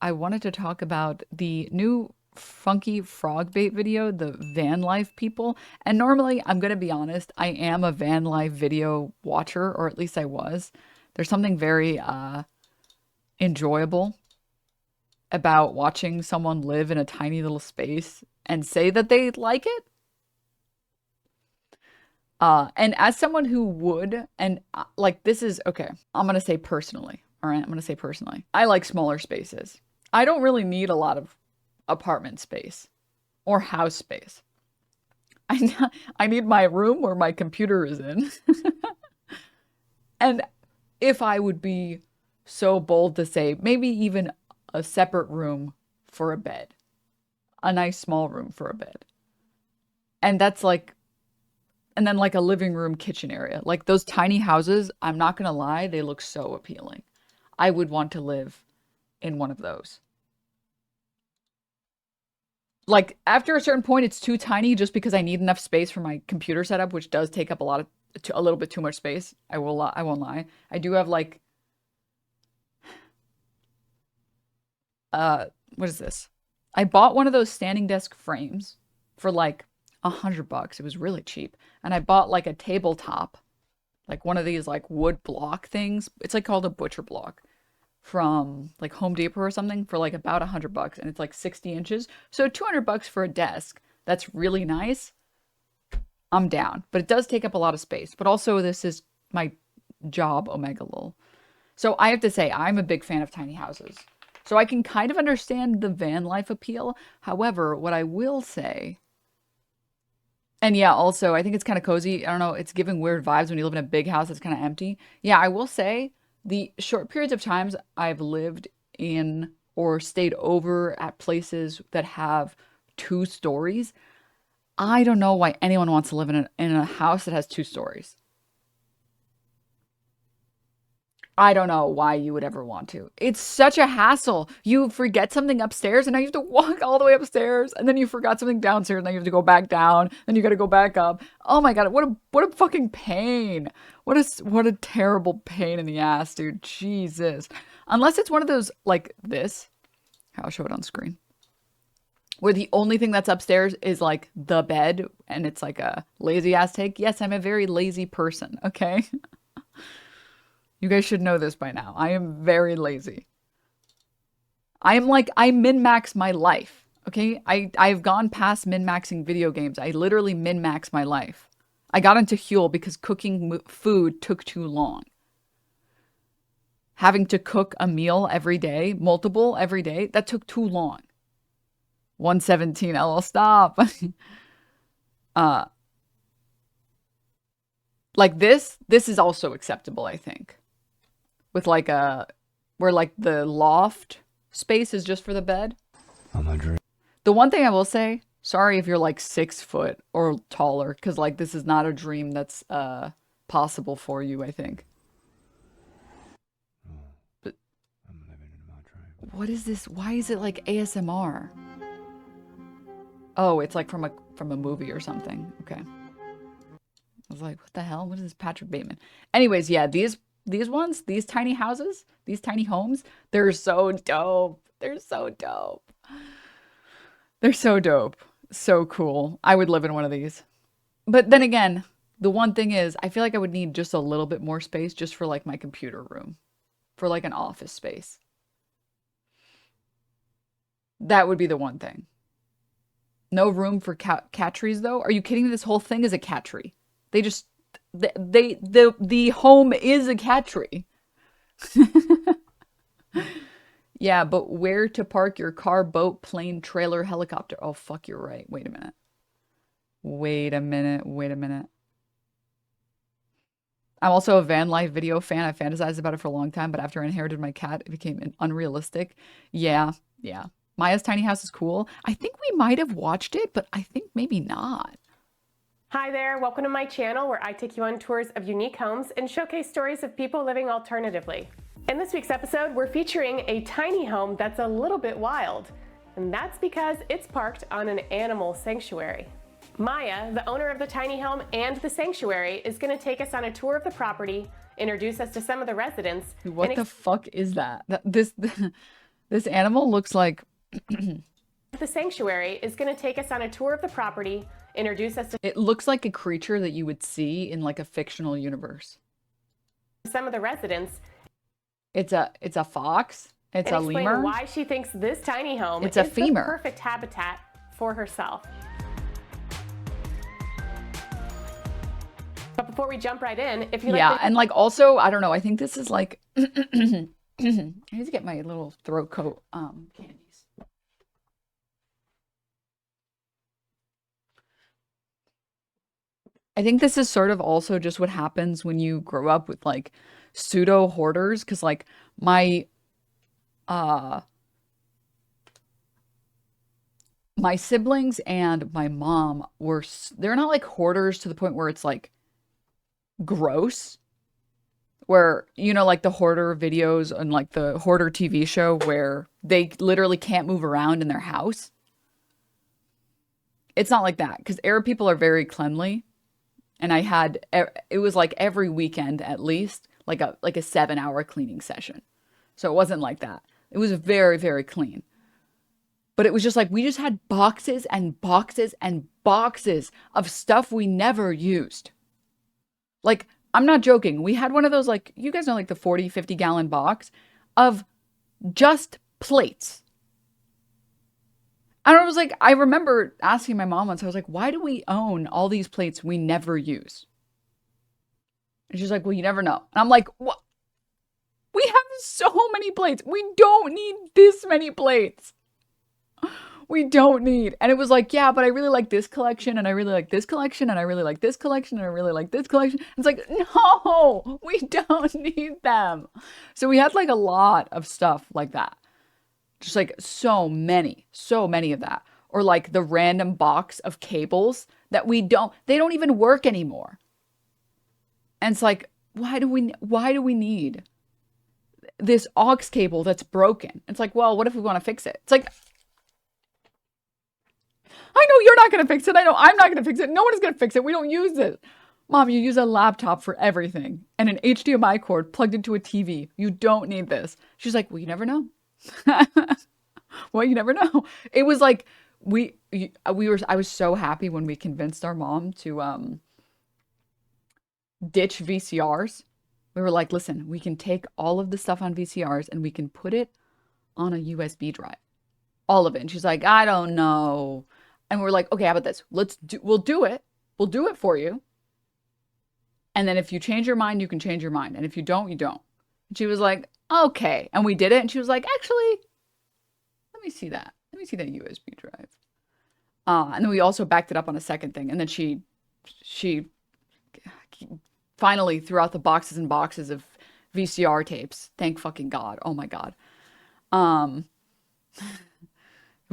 I wanted to talk about the new FunkyFrogBait video, the van life people. And normally, I'm going to be honest, I am a van life video watcher, or at least I was. There's something very enjoyable about watching someone live in a tiny little space and say that they like it. And as someone who would, and like this is okay, I'm gonna say personally, all right, I'm gonna say personally, I like smaller spaces. I don't really need a lot of apartment space or house space. I need my room where my computer is in. And if I would be so bold to say, maybe even a separate room for a bed, a nice small room for a bed. And that's like, and then like a living room kitchen area. Like those tiny houses, I'm not gonna lie, they look so appealing. I would want to live in one of those. Like after a certain point, it's too tiny just because I need enough space for my computer setup, which does take up a little bit too much space. I won't lie. I do have like, what is this? I bought one of those standing desk frames for like $100. It was really cheap. And I bought like a tabletop, like one of these like wood block things. It's like called a butcher block from like Home Depot or something for like about $100, and it's like 60 inches. So $200 for a desk. That's really nice. I'm down, but it does take up a lot of space. But also this is my job, Omega lol. So I have to say, I'm a big fan of tiny houses. So I can kind of understand the van life appeal. However, what I will say, and yeah, also, I think it's kind of cozy. I don't know, it's giving weird vibes when you live in a big house that's kind of empty. Yeah, I will say the short periods of times I've lived in or stayed over at places that have 2 stories, I don't know why anyone wants to live in a house that has 2 stories. I don't know why you would ever want to. It's such a hassle. You forget something upstairs and now you have to walk all the way upstairs, and then you forgot something downstairs and then you have to go back down, then you got to go back up. Oh my God, what a fucking pain. What a terrible pain in the ass, dude. Jesus. Unless it's one of those like this. I'll show it on screen. Where the only thing that's upstairs is like the bed and it's like a lazy ass take. Yes, I'm a very lazy person, okay? You guys should know this by now. I am very lazy. I min-max my life. Okay? I've gone past min-maxing video games. I literally min-max my life. I got into Huel because cooking food took too long. Having to cook a meal every day, multiple every day, that took too long. 117 LL stop. Like this is also acceptable, I think. With like where like the loft space is just for the bed. Oh my dream. The one thing I will say, sorry if you're like 6 foot or taller, because like this is not a dream that's possible for you, I think. But I'm living in my dream. What is this? Why is it like ASMR? Oh, it's like from a movie or something. Okay. I was like, what the hell? What is this, Patrick Bateman? Anyways, yeah, these ones, these tiny houses, these tiny homes, they're so dope. They're so dope. They're so dope. So cool. I would live in one of these. But then again, the one thing is, I feel like I would need just a little bit more space just for like my computer room, for like an office space. That would be the one thing. No room for cat trees though? Are you kidding me? This whole thing is a cat tree. They just the home is a cat tree. Yeah, but where to park your car, boat, plane, trailer, helicopter? Oh, fuck, you're right. Wait a minute. Wait a minute. Wait a minute. I'm also a van life video fan. I fantasized about it for a long time, but after I inherited my cat, it became unrealistic. Yeah, yeah. Maya's tiny house is cool. I think we might have watched it, but I think maybe not. Hi there, welcome to my channel where I take you on tours of unique homes and showcase stories of people living alternatively. In this week's episode, we're featuring a tiny home that's a little bit wild, and that's because it's parked on an animal sanctuary. Maya, the owner of the tiny home and the sanctuary, is going to take us on a tour of the property, introduce us to some of the residents. What the fuck is that? This animal looks like The sanctuary is going to take us on a tour of the property, introduce us to it looks like a creature that you would see in like a fictional universe. some of the residents. It's a fox. It's and a explain lemur. why she thinks this tiny home It's is a femur. the perfect habitat for herself. But before we jump right in, if you Yeah, like and like also, I don't know, I think this is like I need to get my little throat coat candies. I think this is sort of also just what happens when you grow up with like pseudo hoarders, because like uh my siblings and my mom they're not like hoarders to the point where it's like gross, where you know like the hoarder videos and like the hoarder TV show where they literally can't move around in their house. It's not like that, because Arab people are very cleanly, and it was like every weekend at least like a 7-hour cleaning session. So it wasn't like that. It was very, very clean. But it was just like we just had boxes and boxes and boxes of stuff we never used. Like, I'm not joking. We had one of those, like, you guys know, like the 40, 50 gallon box of just plates. And I was like, I remember asking my mom once, I was like, why do we own all these plates we never use? And she's like, well, you never know. And I'm like, what? We have so many plates. We don't need this many plates. We don't need. And it was like, yeah, but I really like this collection, and I really like this collection, and I really like this collection, and I really like this collection. It's like, no, we don't need them. So we had like a lot of stuff like that. Just like so many of that. Or like the random box of cables that they don't even work anymore. And it's like, why do we need this aux cable that's broken? It's like, well, what if we want to fix it? It's like, I know you're not going to fix it. I know I'm not going to fix it. No one is going to fix it. We don't use it. Mom, you use a laptop for everything and an HDMI cord plugged into a TV. You don't need this. She's like, well, you never know. Well, you never know. It was like I was so happy when we convinced our mom to ditch VCRs. We were like, listen, we can take all of the stuff on VCRs and we can put it on a USB drive. All of it. And she's like, I don't know. And we're like, okay, how about this? We'll do it. We'll do it for you. And then if you change your mind, you can change your mind. And if you don't, you don't. And she was like, okay. And we did it. And she was like, actually, let me see that. Let me see that USB drive. And then we also backed it up on a second thing. And then she finally threw out the boxes and boxes of VCR tapes. Thank fucking God. Oh my God. It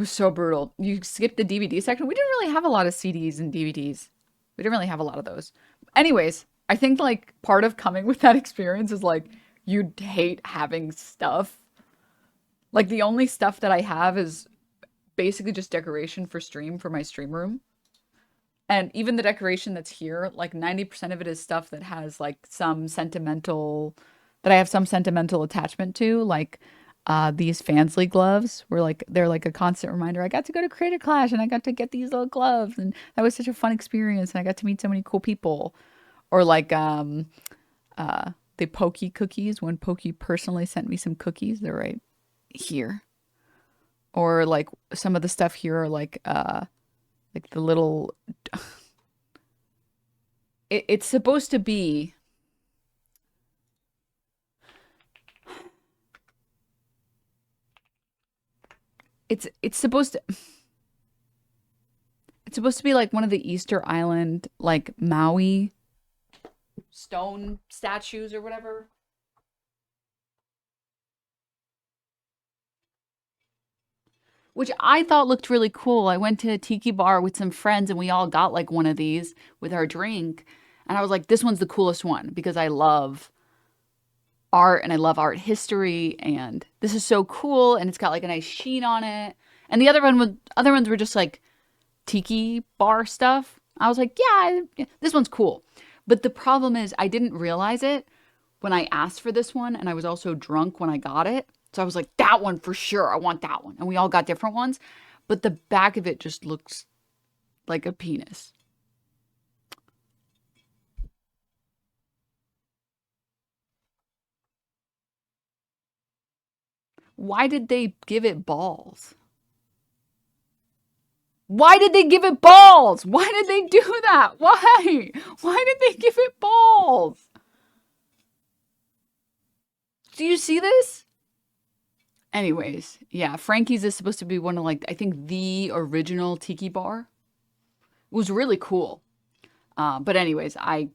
was so brutal. You skipped the DVD section. We didn't really have a lot of CDs and DVDs. We didn't really have a lot of those. Anyways, I think like part of coming with that experience is like you'd hate having stuff. Like the only stuff that I have is basically just decoration for my stream room. And even the decoration that's here, like 90% of it is stuff that has like that I have some sentimental attachment to, like these Fansly gloves were like, they're like a constant reminder. I got to go to Creator Clash and I got to get these little gloves, and that was such a fun experience, and I got to meet so many cool people. Or like the Pokey cookies, when Pokey personally sent me some cookies, they're right here. Or like some of the stuff here are like the little it's supposed to be it's supposed to be like one of the Easter Island, like Maui stone statues or whatever. Which I thought looked really cool. I went to a tiki bar with some friends and we all got like one of these with our drink. And I was like, this one's the coolest one because I love art and I love art history, and this is so cool, and it's got like a nice sheen on it. And the other ones were just like tiki bar stuff. I was like, yeah, this one's cool. But the problem is I didn't realize it when I asked for this one, and I was also drunk when I got it. So I was like, that one for sure. I want that one. And we all got different ones. But the back of it just looks like a penis. Why did they give it balls? Why did they give it balls? Why did they do that? Why? Why did they give it balls? Do you see this? Anyways, yeah, Frankie's is supposed to be one of, like, I think the original tiki bar. It was really cool. But anyways, why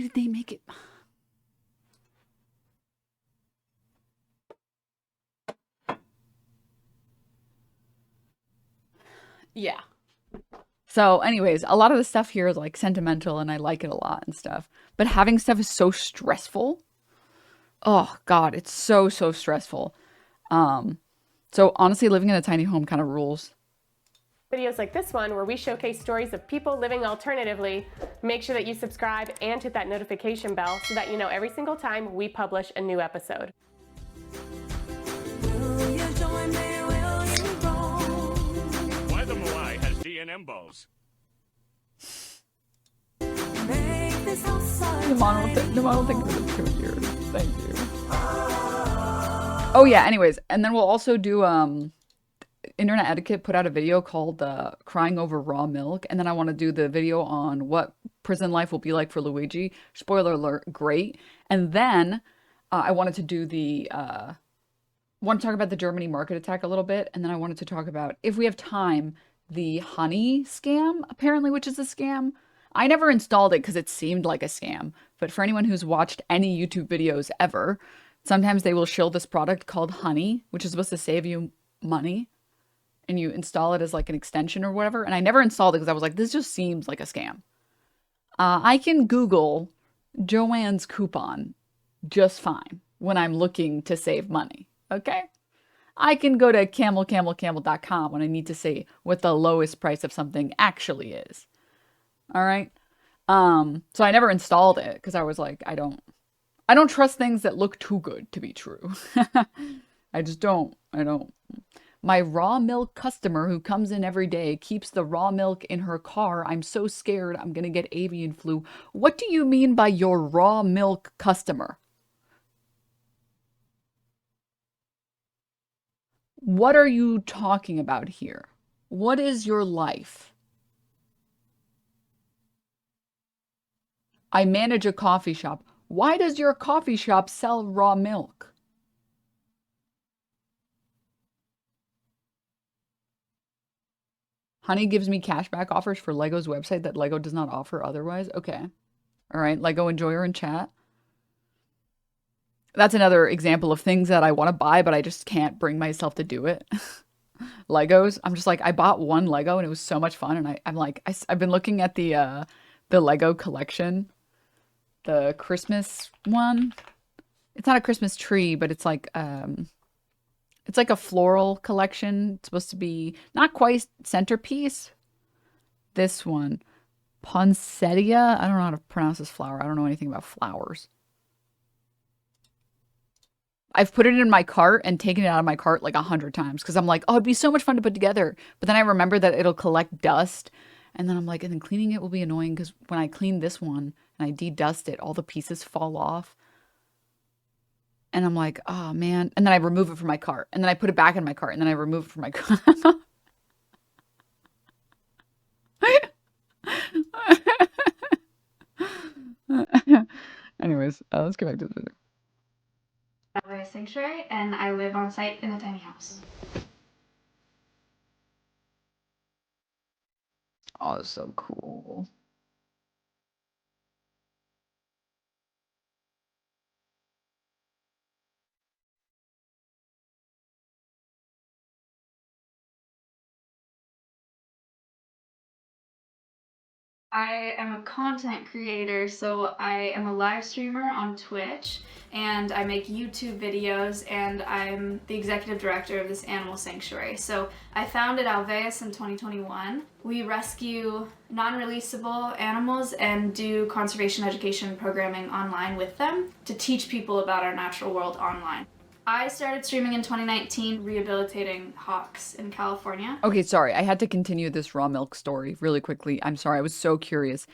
did they make it? Yeah. So anyways, a lot of the stuff here is like sentimental and I like it a lot and stuff. But having stuff is so stressful. Oh God, it's so stressful. So honestly, living in a tiny home kind of rules. Videos like this one, where we showcase stories of people living alternatively. Make sure that you subscribe and hit that notification bell so that you know every single time we publish a new episode. Why the Moai has D&M balls. The model thing for the 2 years. Thank you. Oh yeah, anyways, and then we'll also do Internet Etiquette put out a video called Crying Over Raw Milk, and then I want to do the video on what prison life will be like for Luigi. Spoiler alert, great. And then I wanted to do want to talk about the Germany market attack a little bit, and then I wanted to talk about, if we have time, the honey scam, apparently, which is a scam. I never installed it because it seemed like a scam, but for anyone who's watched any YouTube videos ever, sometimes they will show this product called Honey, which is supposed to save you money, and you install it as like an extension or whatever. And I never installed it because I was like, this just seems like a scam. I can Google Joanne's coupon just fine when I'm looking to save money, okay? I can go to camel.com when I need to see what the lowest price of something actually is. All right? So I never installed it because I was like, I don't trust things that look too good to be true. I just don't. My raw milk customer who comes in every day keeps the raw milk in her car. I'm so scared I'm going to get avian flu. What do you mean by your raw milk customer? What are you talking about here? What is your life? I manage a coffee shop. Why does your coffee shop sell raw milk? Honey gives me cashback offers for Lego's website that Lego does not offer otherwise. Okay. All right. Lego enjoyer in chat. That's another example of things that I want to buy, but I just can't bring myself to do it. Legos. I'm just like, I bought one Lego and it was so much fun. And I'm like, I've been looking at the Lego collection. The Christmas one. It's not a Christmas tree, but it's like a floral collection. It's supposed to be not quite centerpiece. This one. Poinsettia. I don't know how to pronounce this flower. I don't know anything about flowers. I've put it in my cart and taken it out of my cart like 100 times because I'm like, oh, it'd be so much fun to put together. But then I remember that it'll collect dust. And then I'm like, and then cleaning it will be annoying because when I clean this one and I de-dust it, all the pieces fall off. And I'm like, oh man. And then I remove it from my cart. And then I put it back in my cart. And then I remove it from my cart. Anyways, let's get back to the video. I live in a sanctuary and I live on site in a tiny house. Oh, it's so cool. I am a content creator, so I am a live streamer on Twitch, and I make YouTube videos, and I'm the executive director of this animal sanctuary. So I founded Alveus in 2021. We rescue non-releasable animals and do conservation education programming online with them to teach people about our natural world online. I started streaming in 2019, rehabilitating hawks in California. Okay, sorry. I had to continue this raw milk story really quickly. I'm sorry. I was so curious.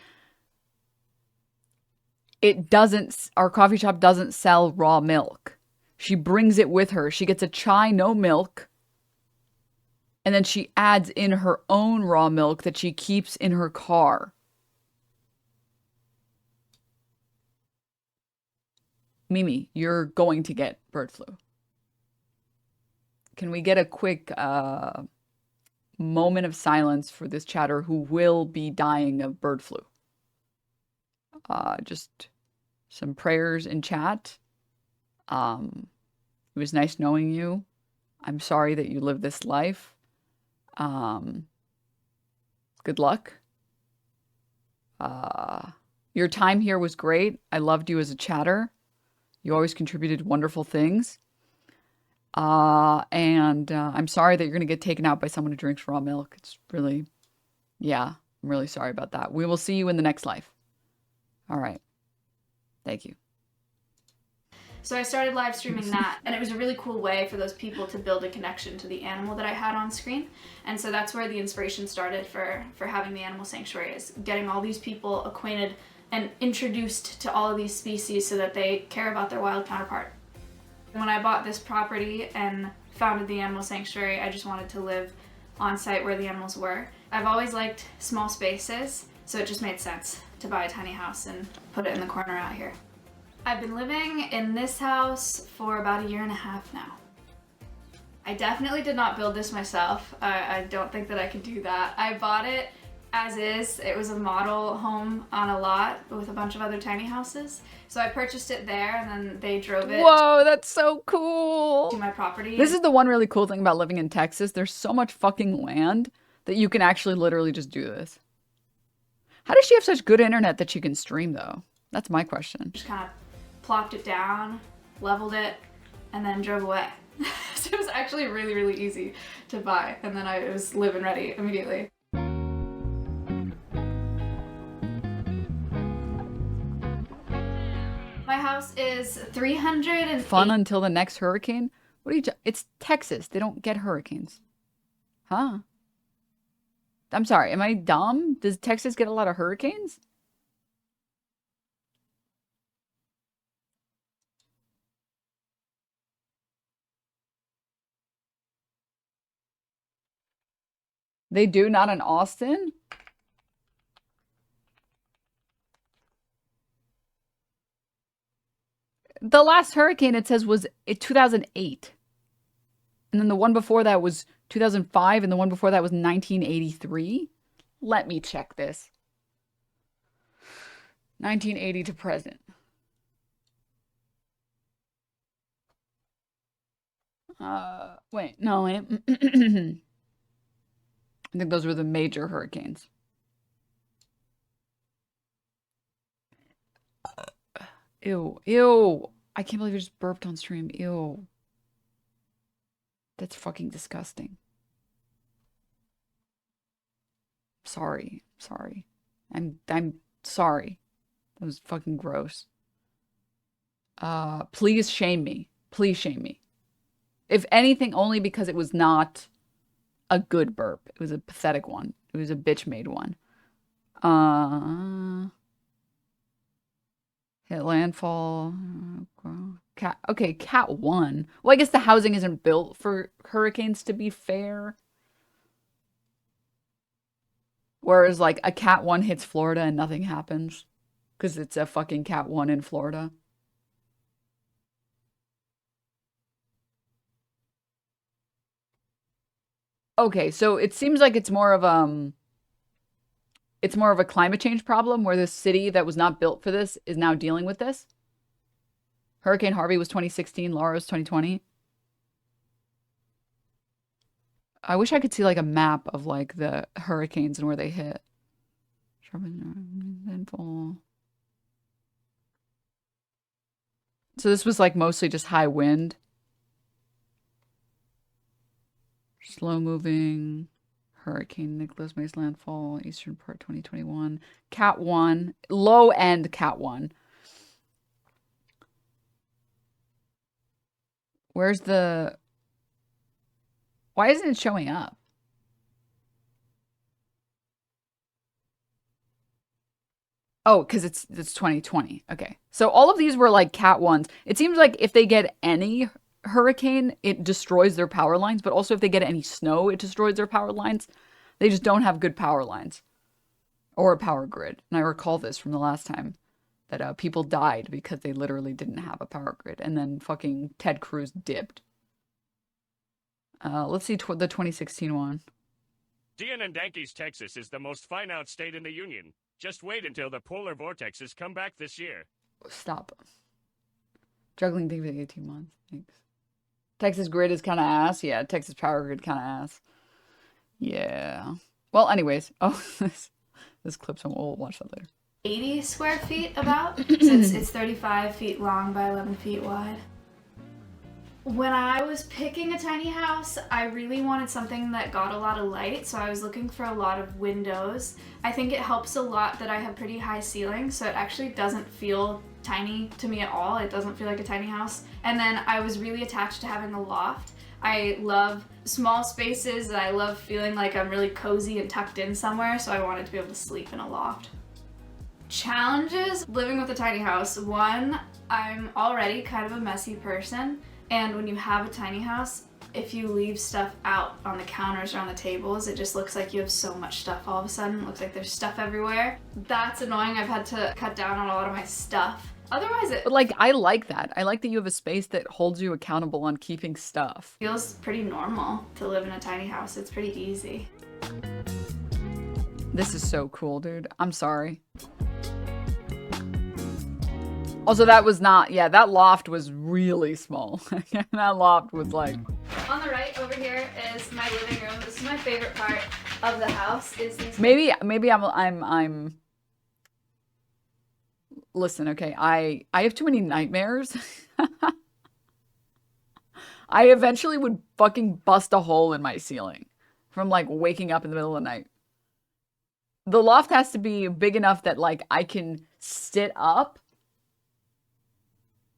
Our coffee shop doesn't sell raw milk. She brings it with her. She gets a chai, no milk. And then she adds in her own raw milk that she keeps in her car. Mimi, you're going to get bird flu. Can we get a quick moment of silence for this chatter who will be dying of bird flu? Just some prayers in chat. It was nice knowing you. I'm sorry that you live this life. Good luck. Your time here was great. I loved you as a chatter. You always contributed wonderful things. I'm sorry that you're going to get taken out by someone who drinks raw milk. It's really, yeah, I'm really sorry about that. We will see you in the next life. All right. Thank you. So I started live streaming that, and it was a really cool way for those people to build a connection to the animal that I had on screen. And so that's where the inspiration started for having the animal sanctuary, is getting all these people acquainted and introduced to all of these species so that they care about their wild counterpart. When I bought this property and founded the animal sanctuary, I just wanted to live on site where the animals were. I've always liked small spaces, so it just made sense to buy a tiny house and put it in the corner out here. I've been living in this house for about 1.5 years now. I definitely did not build this myself. I don't think that I could do that. I bought it as is. It was a model home on a lot with a bunch of other tiny houses. So I purchased it there, and then they drove it. Whoa, that's so cool. To my property. This is the one really cool thing about living in Texas. There's so much fucking land that you can actually literally just do this. How does she have such good internet that she can stream, though? That's my question. Just kind of plopped it down, leveled it, and then drove away. So it was actually really, really easy to buy, and then I was live-in ready immediately. My house is 308. Fun until the next hurricane? What are you? It's Texas. They don't get hurricanes. Huh? I'm sorry. Am I dumb? Does Texas get a lot of hurricanes? They do, not in Austin? The last hurricane, it says, was 2008. And then the one before that was 2005, and the one before that was 1983. Let me check this. 1980 to present. Wait, no, wait. I think those were the major hurricanes. Ew, ew. I can't believe I just burped on stream. Ew. That's fucking disgusting. Sorry. Sorry. I'm sorry. That was fucking gross. Please shame me. Please shame me. If anything, only because it was not a good burp. It was a pathetic one. It was a bitch-made one. Hit landfall. Okay, Cat 1. Well, I guess the housing isn't built for hurricanes, to be fair. Whereas, like, a Cat 1 hits Florida and nothing happens. Because it's a fucking Cat 1 in Florida. Okay, so it seems like it's more of a climate change problem where this city that was not built for this is now dealing with this. Hurricane Harvey was 2016, Laura was 2020. I wish I could see like a map of like the hurricanes and where they hit. So this was like mostly just high wind. Slow moving. Hurricane Nicholas makes landfall. Eastern part 2021. Cat 1. Low end Cat 1. Where's the... Why isn't it showing up? Oh, because it's 2020. Okay. So all of these were like Cat 1s. It seems like if they get any hurricane, it destroys their power lines. But also if they get any snow, it destroys their power lines. They just don't have good power lines. Or a power grid. And I recall this from the last time. That people died because they literally didn't have a power grid. And then fucking Ted Cruz dipped. Let's see the 2016 one. Dankies, Texas is the most fine-out state in the Union. Just wait until the polar vortexes come back this year. Stop. Juggling things in 18 months. Thanks. Texas grid is kind of ass. Yeah, Texas power grid kind of ass. Yeah. Well, anyways. Oh, this clip's on. We'll watch that later. 80 square feet about. So it's 35 feet long by 11 feet wide. When I was picking a tiny house, I really wanted something that got a lot of light, so I was looking for a lot of windows. I think it helps a lot that I have pretty high ceilings, so it actually doesn't feel tiny to me at all. It doesn't feel like a tiny house. And then I was really attached to having a loft. I love small spaces, and I love feeling like I'm really cozy and tucked in somewhere, so I wanted to be able to sleep in a loft. Challenges living with a tiny house. One, I'm already kind of a messy person, and when you have a tiny house, if you leave stuff out on the counters or on the tables, it just looks like you have so much stuff all of a sudden. It looks like there's stuff everywhere. That's annoying. I've had to cut down on a lot of my stuff. Otherwise it But like, I like that. I like that you have a space that holds you accountable on keeping stuff. feels pretty normal to live in a tiny house. It's pretty easy. This is so cool, dude. I'm sorry. Also, that was not, yeah, that loft was really small. That loft was like... On the right over here is my living room. This is my favorite part of the house is these... Maybe I'm... Listen, okay, I have too many nightmares. I eventually would fucking bust a hole in my ceiling from like waking up in the middle of the night. The loft has to be big enough that like I can sit up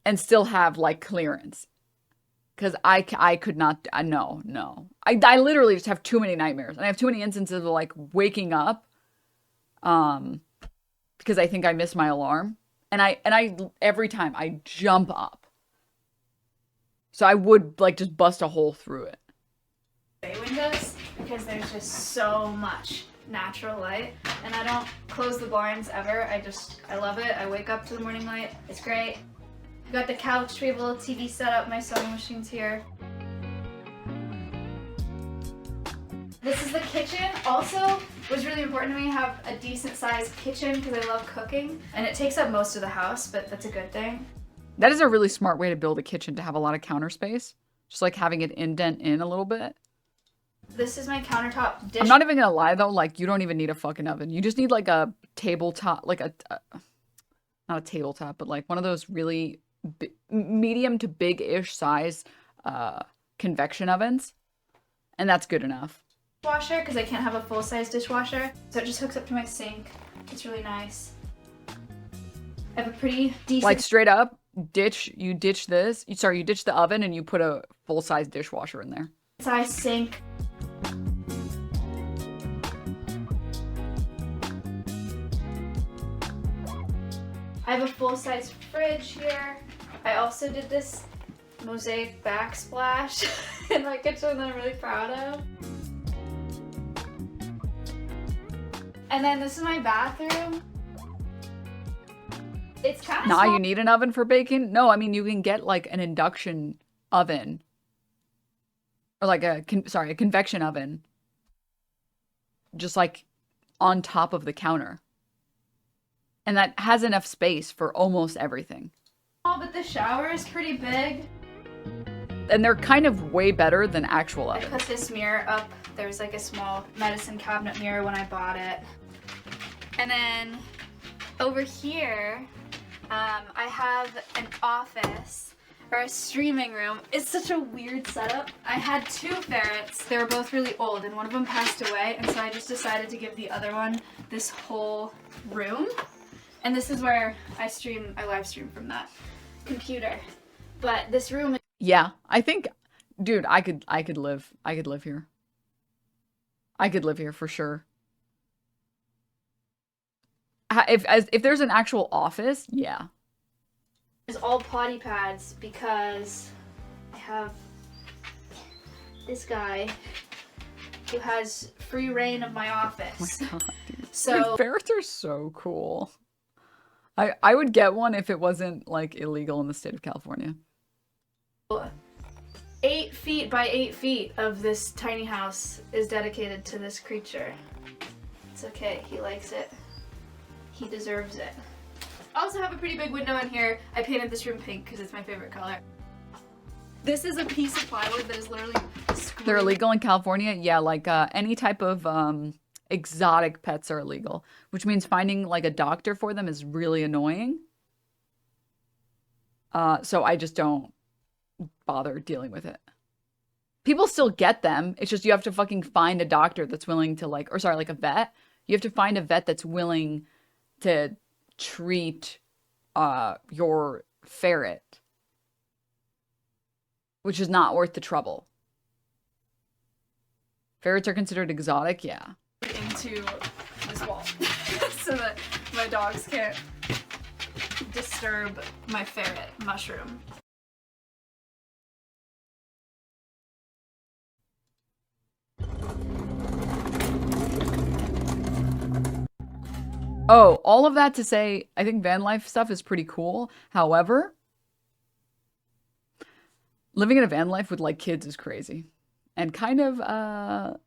and still have like clearance. Because I could not, no. I literally just have too many nightmares. And I have too many instances of like waking up because I think I missed my alarm. And I every time I jump up. So I would like just bust a hole through it. Bay windows because there's just so much natural light, and I don't close the blinds ever. I love it. I wake up to the morning light. It's great. I got the couch, we have a little TV set up, my sewing machine's here. This is the kitchen. Also, was really important to me to have a decent sized kitchen because I love cooking, and it takes up most of the house, but that's a good thing. That is a really smart way to build a kitchen, to have a lot of counter space. Just like having it indent in a little bit. This is my countertop dish. I'm not even gonna lie though, like you don't even need a fucking oven. You just need like a tabletop, like not a tabletop, but like one of those really medium to big-ish size convection ovens. And that's good enough. Dishwasher, because I can't have a full-size dishwasher. So it just hooks up to my sink. It's really nice. I have a pretty decent... Like straight up, you ditch the oven and you put a full-size dishwasher in there. size sink. I have a full-size fridge here. I also did this mosaic backsplash in my kitchen that I'm really proud of. And then this is my bathroom. It's kind of small. You need an oven for baking? No, I mean, you can get like an induction oven. Or like a convection oven. Just like on top of the counter. And that has enough space for almost everything. Oh, but the shower is pretty big. And they're kind of way better than actual I ovens. put this mirror up. There was like a small medicine cabinet mirror when I bought it. And then over here, I have an office or a streaming room. It's such a weird setup. I had two ferrets. They were both really old and one of them passed away. And so I just decided to give the other one this whole room. And this is where I live stream from that computer. But this room Yeah, I think, dude, I could live here. I could live here for sure. If there's an actual office, yeah. It's all potty pads because I have this guy who has free reign of my office. Oh my God, dude. So Dude, ferrets are so cool. I would get one if it wasn't like illegal in the state of California. 8 feet by 8 feet of this tiny house is dedicated to this creature. It's okay, he likes it. He deserves it. I also have a pretty big window in here. I painted this room pink because it's my favorite color. This is a piece of plywood that is literally screwed. They're illegal in California? Yeah, like any type of exotic pets are illegal, which means finding like a doctor for them is really annoying. So I just don't bother dealing with it. People still get them. It's just you have to fucking find a doctor that's willing to like, or sorry, like a vet. You have to find a vet that's willing to treat your ferret, which is not worth the trouble. Ferrets are considered exotic, yeah. Into this wall so that my dogs can't disturb my ferret mushroom. Oh, all of that to say, I think van life stuff is pretty cool. However, living in a van life with like kids is crazy. And kind of a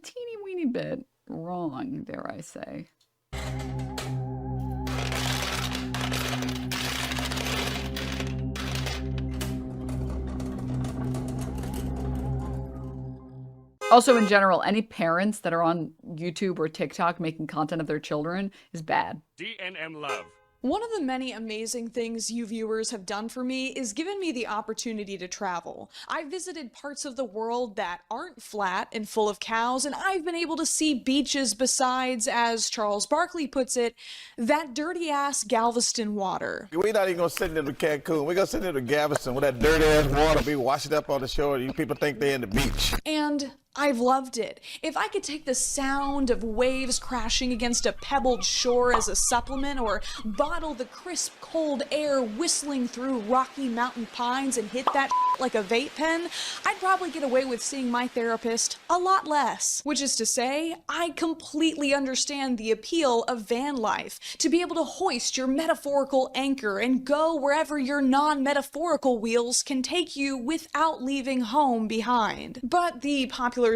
teeny weeny bit wrong, dare I say. Also, in general, any parents that are on YouTube or TikTok making content of their children is bad. DNM Love. One of the many amazing things you viewers have done for me is given me the opportunity to travel. I've visited parts of the world that aren't flat and full of cows, and I've been able to see beaches besides, as Charles Barkley puts it, that dirty-ass Galveston water. We're not even gonna sit into Cancun. We're gonna sit into Galveston with that dirty-ass water be washing up on the shore. You people think they're in the beach. And I've loved it. If I could take the sound of waves crashing against a pebbled shore as a supplement, or bottle the crisp, cold air whistling through Rocky Mountain pines and hit that like a vape pen, I'd probably get away with seeing my therapist a lot less. Which is to say, I completely understand the appeal of van life, to be able to hoist your metaphorical anchor and go wherever your non-metaphorical wheels can take you without leaving home behind. But the popularization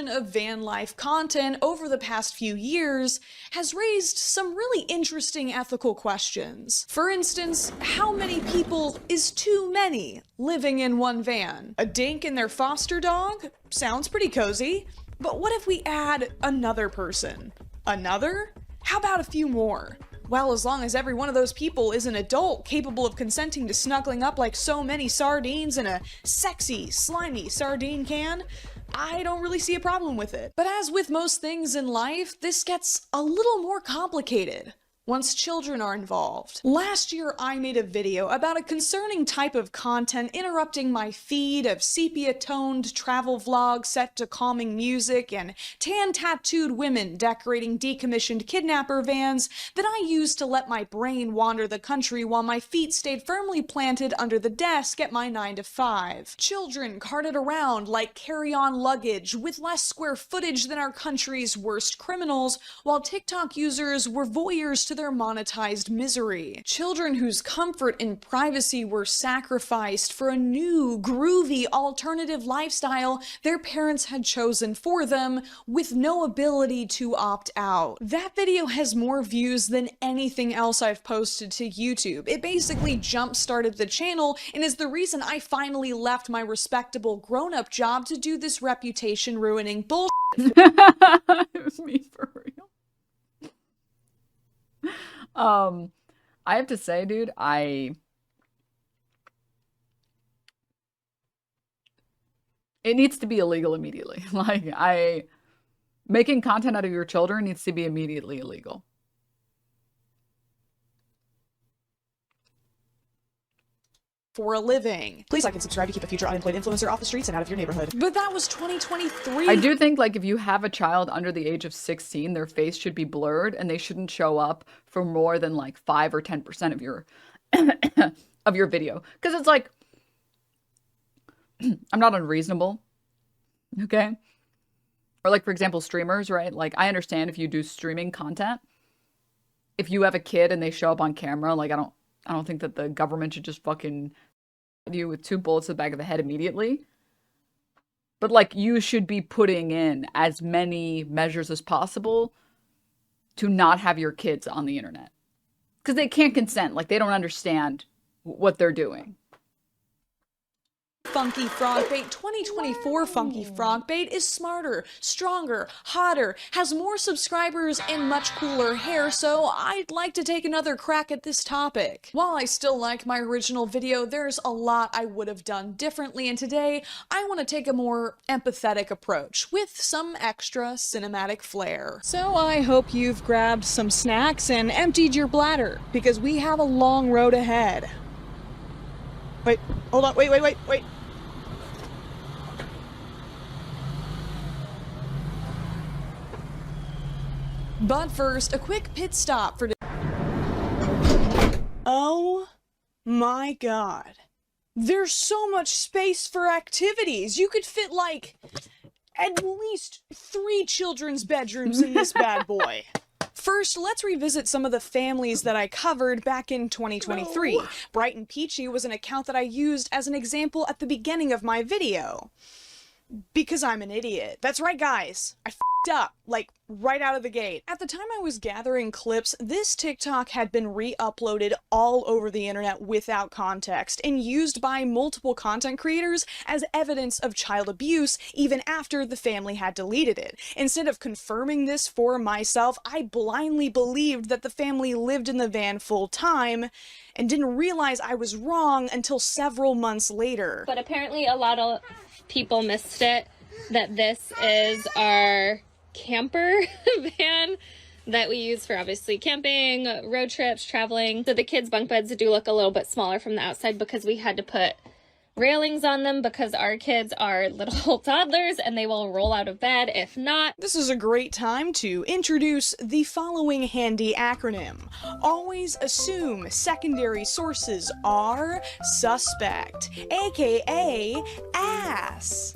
of van life content over the past few years has raised some really interesting ethical questions. For instance, how many people is too many living in one van? A dink and their foster dog? Sounds pretty cozy. But what if we add another person? Another? How about a few more? Well, as long as every one of those people is an adult capable of consenting to snuggling up like so many sardines in a sexy, slimy sardine can, I don't really see a problem with it. But as with most things in life, this gets a little more complicated once children are involved. Last year, I made a video about a concerning type of content interrupting my feed of sepia-toned travel vlogs set to calming music and tan-tattooed women decorating decommissioned kidnapper vans that I used to let my brain wander the country while my feet stayed firmly planted under the desk at my 9 to 5. Children carted around like carry-on luggage with less square footage than our country's worst criminals, while TikTok users were voyeurs to their monetized misery. Children whose comfort and privacy were sacrificed for a new, groovy, alternative lifestyle their parents had chosen for them with no ability to opt out. That video has more views than anything else I've posted to YouTube. It basically jump-started the channel and is the reason I finally left my respectable grown-up job to do this reputation-ruining bullshit. It was me for real. I have to say, dude, it needs to be illegal immediately. Like, making content out of your children needs to be immediately illegal. for a living. Please like and subscribe to keep a future unemployed influencer off the streets and out of your neighborhood. But that was 2023. I do think, like, if you have a child under the age of 16, their face should be blurred and they shouldn't show up for more than like 5 or 10% of your of your video. Because it's like, I'm not unreasonable. Okay? Or like, for example, streamers, right? Like, I understand if you do streaming content, if you have a kid and they show up on camera, like, I don't think that the government should just fucking you with 2 bullets to the back of the head immediately. But like, you should be putting in as many measures as possible to not have your kids on the internet. Because they can't consent. Like, they don't understand what they're doing. FunkyFrogBait 2024 FunkyFrogBait is smarter, stronger, hotter, has more subscribers, and much cooler hair, so I'd like to take another crack at this topic. While I still like my original video, there's a lot I would have done differently, and today I want to take a more empathetic approach with some extra cinematic flair. So I hope you've grabbed some snacks and emptied your bladder, because we have a long road ahead. Wait, hold on, wait. But first, a quick pit stop for... Oh my god. There's so much space for activities. You could fit, like, at least 3 children's bedrooms in this bad boy. First, let's revisit some of the families that I covered back in 2023. Bright and Peachy was an account that I used as an example at the beginning of my video. Because I'm an idiot. That's right, guys. I f***ed up, like, right out of the gate. At the time I was gathering clips, this TikTok had been re-uploaded all over the internet without context, and used by multiple content creators as evidence of child abuse even after the family had deleted it. Instead of confirming this for myself, I blindly believed that the family lived in the van full time, and didn't realize I was wrong until several months later. But apparently a lot of people missed it, that this is our camper van that we use for obviously camping, road trips, traveling. So the kids' bunk beds do look a little bit smaller from the outside because we had to put railings on them because our kids are little toddlers and they will roll out of bed if not. This is a great time to introduce the following handy acronym. Always assume secondary sources are suspect, aka ass.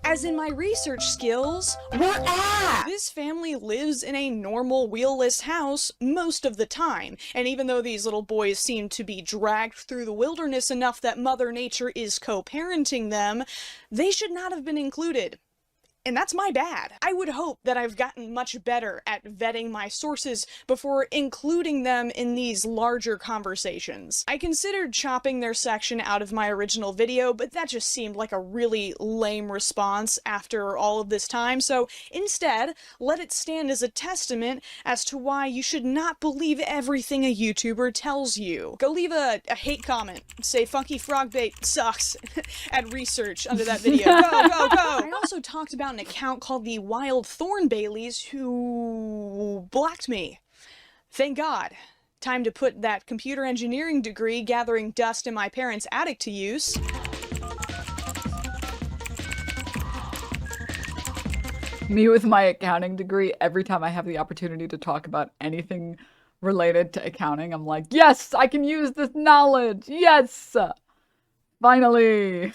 As in my research skills, we're ass! This family lives in a normal wheelless house most of the time, and even though these little boys seem to be dragged through the wilderness enough that Mother Nature is co-parenting them, they should not have been included. And that's my bad. I would hope that I've gotten much better at vetting my sources before including them in these larger conversations. I considered chopping their section out of my original video, but that just seemed like a really lame response after all of this time, so instead, let it stand as a testament as to why you should not believe everything a YouTuber tells you. Go leave a hate comment. Say FunkyFrogBait sucks at research under that video. Go! I also talked about an account called the Wild Thorn Baileys who blocked me. Thank God. Time to put that computer engineering degree gathering dust in my parents' attic to use. Me with my accounting degree, every time I have the opportunity to talk about anything related to accounting, I'm like, yes, I can use this knowledge. Yes! Finally!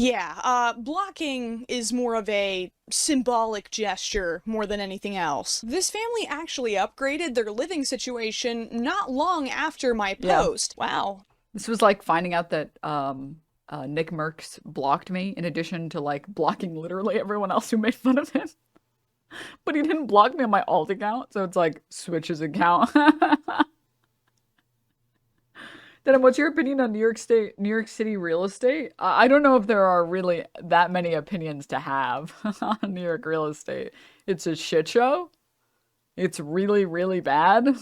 Yeah, blocking is more of a symbolic gesture more than anything else. This family actually upgraded their living situation not long after my post. Yeah. Wow. This was like finding out that Nick Merckx blocked me in addition to like blocking literally everyone else who made fun of him. But he didn't block me on my alt account, so it's like switch his account. Denim, what's your opinion on New York City real estate? I don't know if there are really that many opinions to have on New York real estate. It's a shit show. It's really, really bad.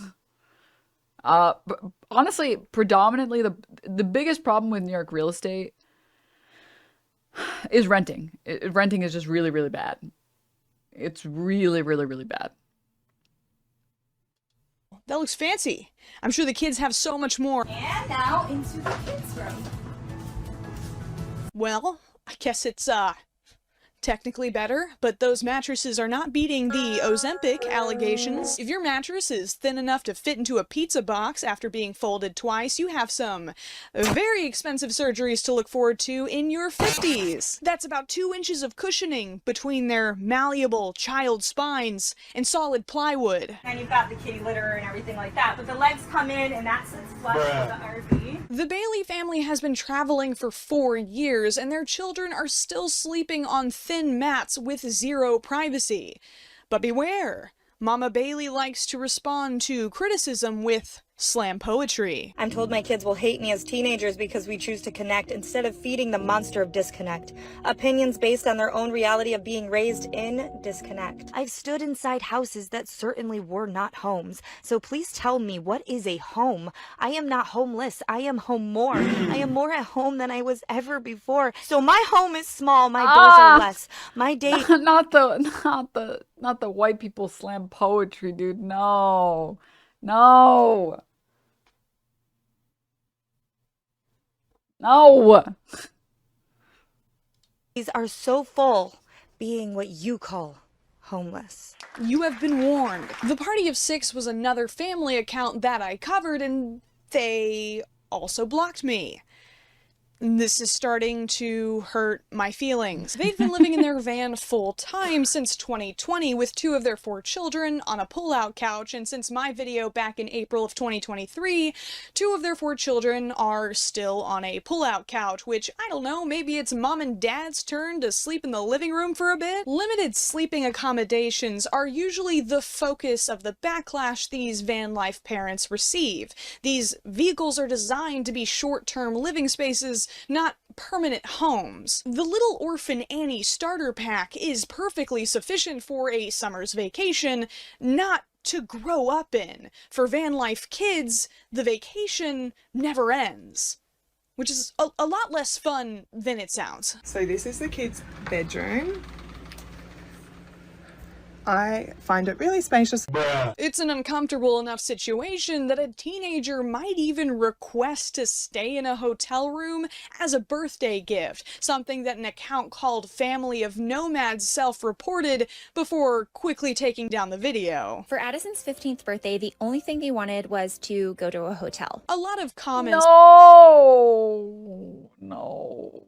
But honestly, predominantly the biggest problem with New York real estate is renting. Renting is just really, really bad. It's really, really, really bad. that looks fancy. I'm sure the kids have so much more. And now into the kids' room. Well, I guess it's, technically better, but those mattresses are not beating the Ozempic allegations. If your mattress is thin enough to fit into a pizza box after being folded twice, you have some very expensive surgeries to look forward to in your 50s. That's about 2 inches of cushioning between their malleable child spines and solid plywood. And you've got the kitty litter and everything like that, but the legs come in and that sits flush with the RV. The Bailey family has been traveling for 4 years, and their children are still sleeping on thin mats with zero privacy. But beware, Mama Bailey likes to respond to criticism with slam poetry. I'm told my kids will hate me as teenagers because we choose to connect instead of feeding the monster of disconnect. Opinions based on their own reality of being raised in disconnect. I've stood inside houses that certainly were not homes. So please tell me, what is a home? I am not homeless. I am home more. I am more at home than I was ever before. So my home is small. My doors are less. My day. Not the white people slam poetry, dude. No. No. No. These are so full, being what you call homeless. You have been warned. The Party of Six was another family account that I covered, and they also blocked me. This is starting to hurt my feelings. They've been living in their van full-time since 2020 with 2 of their 4 children on a pull-out couch, and since my video back in April of 2023, 2 of their 4 children are still on a pull-out couch, which, I don't know, maybe it's mom and dad's turn to sleep in the living room for a bit? Limited sleeping accommodations are usually the focus of the backlash these van life parents receive. These vehicles are designed to be short-term living spaces, not permanent homes. The Little Orphan Annie starter pack is perfectly sufficient for a summer's vacation, not to grow up in. For van life kids, the vacation never ends. Which is a lot less fun than it sounds. So this is the kids' bedroom. I find it really spacious. It's an uncomfortable enough situation that a teenager might even request to stay in a hotel room as a birthday gift, something that an account called Family of Nomads self-reported before quickly taking down the video. For Addison's 15th birthday, the only thing they wanted was to go to a hotel. A lot of comments. No.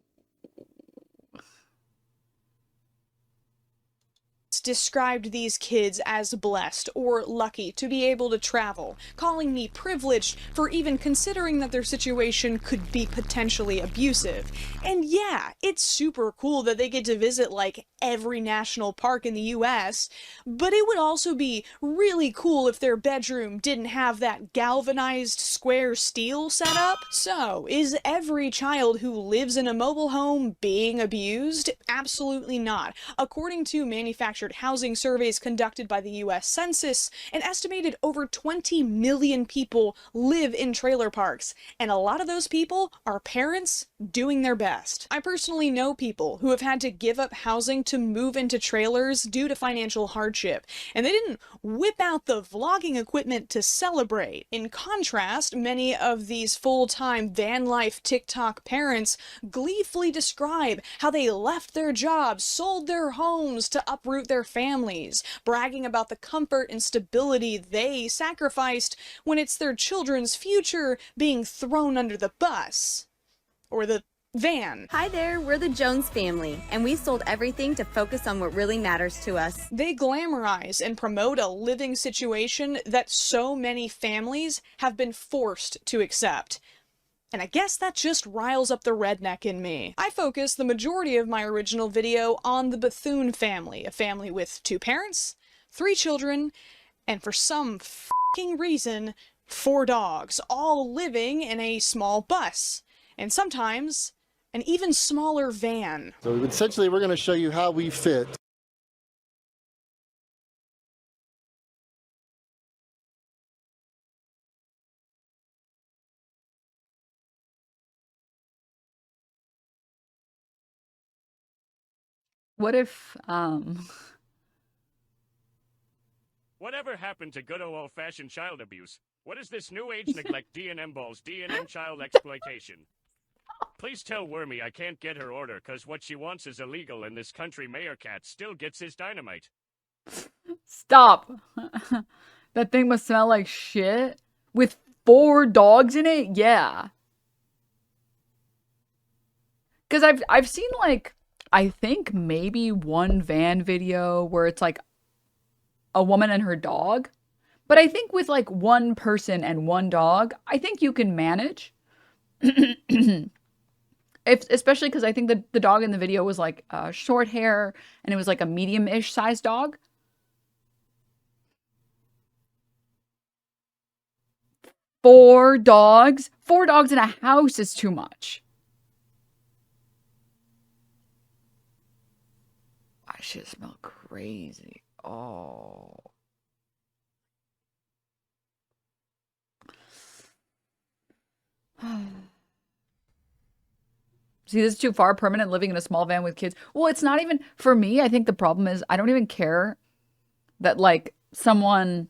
Described these kids as blessed or lucky to be able to travel, calling me privileged for even considering that their situation could be potentially abusive. And yeah, it's super cool that they get to visit like every national park in the US, but it would also be really cool if their bedroom didn't have that galvanized square steel setup. So, is every child who lives in a mobile home being abused? Absolutely not. According to manufactured housing surveys conducted by the US Census, an estimated over 20 million people live in trailer parks, and a lot of those people are parents doing their best. I personally know people who have had to give up housing to move into trailers due to financial hardship, and they didn't whip out the vlogging equipment to celebrate. In contrast, many of these full-time van life TikTok parents gleefully describe how they left their jobs, sold their homes to uproot their families, bragging about the comfort and stability they sacrificed when it's their children's future being thrown under the bus. Or the van. Hi there, we're the Jones family, and we sold everything to focus on what really matters to us. They glamorize and promote a living situation that so many families have been forced to accept. And I guess that just riles up the redneck in me. I focus the majority of my original video on the Bethune family, a family with 2 parents, 3 children, and for some f***ing reason, 4 dogs, all living in a small bus, and sometimes an even smaller van. So essentially we're going to show you how we fit. What if, Whatever happened to good old-fashioned child abuse? What is this new age neglect DNM balls, DNM child exploitation? Please tell Wormy I can't get her order cause what she wants is illegal and this country mayor cat still gets his dynamite. Stop. That thing must smell like shit. With 4 dogs in it? Yeah. Because I've seen like, I think maybe one van video where it's like a woman and her dog. But I think with like one person and one dog, I think you can manage. Especially because I think the dog in the video was like short hair and it was like a medium-ish sized dog. Four dogs in a house is too much. I should smell crazy. Oh. See, this is too far. Permanent living in a small van with kids. Well, it's not even, for me, I think the problem is I don't even care that, like, someone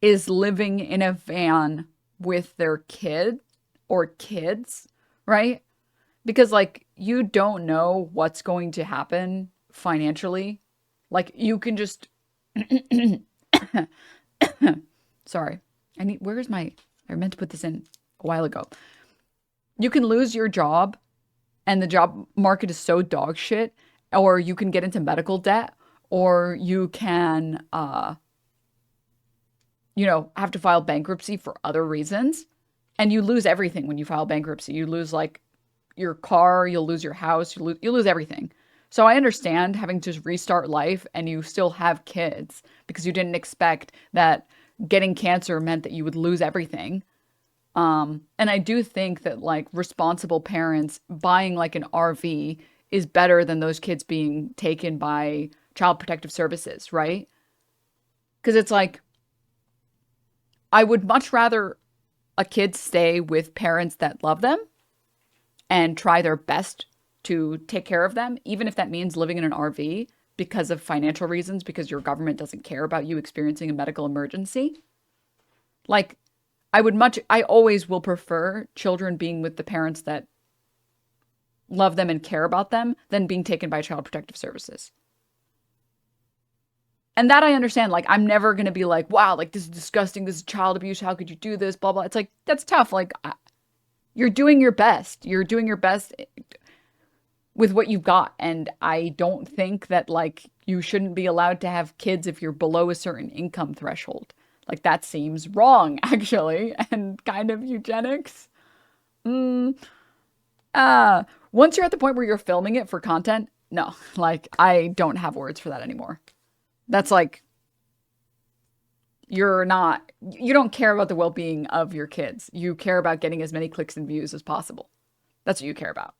is living in a van with their kid or kids, right? Because, like, you don't know what's going to happen financially. Like, you can just... Sorry. I meant to put this in a while ago. You can lose your job and the job market is so dog shit, or you can get into medical debt, or you can, you know, have to file bankruptcy for other reasons. And you lose everything when you file bankruptcy. You lose, like, your car, you'll lose your house, you lose everything. So I understand having to restart life and you still have kids because you didn't expect that getting cancer meant that you would lose everything. And I do think that, like, responsible parents buying like an RV is better than those kids being taken by Child Protective Services, right? Because it's like, I would much rather a kid stay with parents that love them and try their best to take care of them, even if that means living in an RV because of financial reasons, because your government doesn't care about you experiencing a medical emergency. Like, I always will prefer children being with the parents that love them and care about them than being taken by Child Protective Services. And that I understand. Like, I'm never going to be like, wow, like, this is disgusting. This is child abuse. How could you do this? Blah, blah. It's like, that's tough. Like, you're doing your best. You're doing your best with what you've got. And I don't think that, like, you shouldn't be allowed to have kids if you're below a certain income threshold. Like, that seems wrong, actually, and kind of eugenics. Once you're at the point where you're filming it for content, no, like, I don't have words for that anymore. That's like, you don't care about the well-being of your kids. You care about getting as many clicks and views as possible. That's what you care about.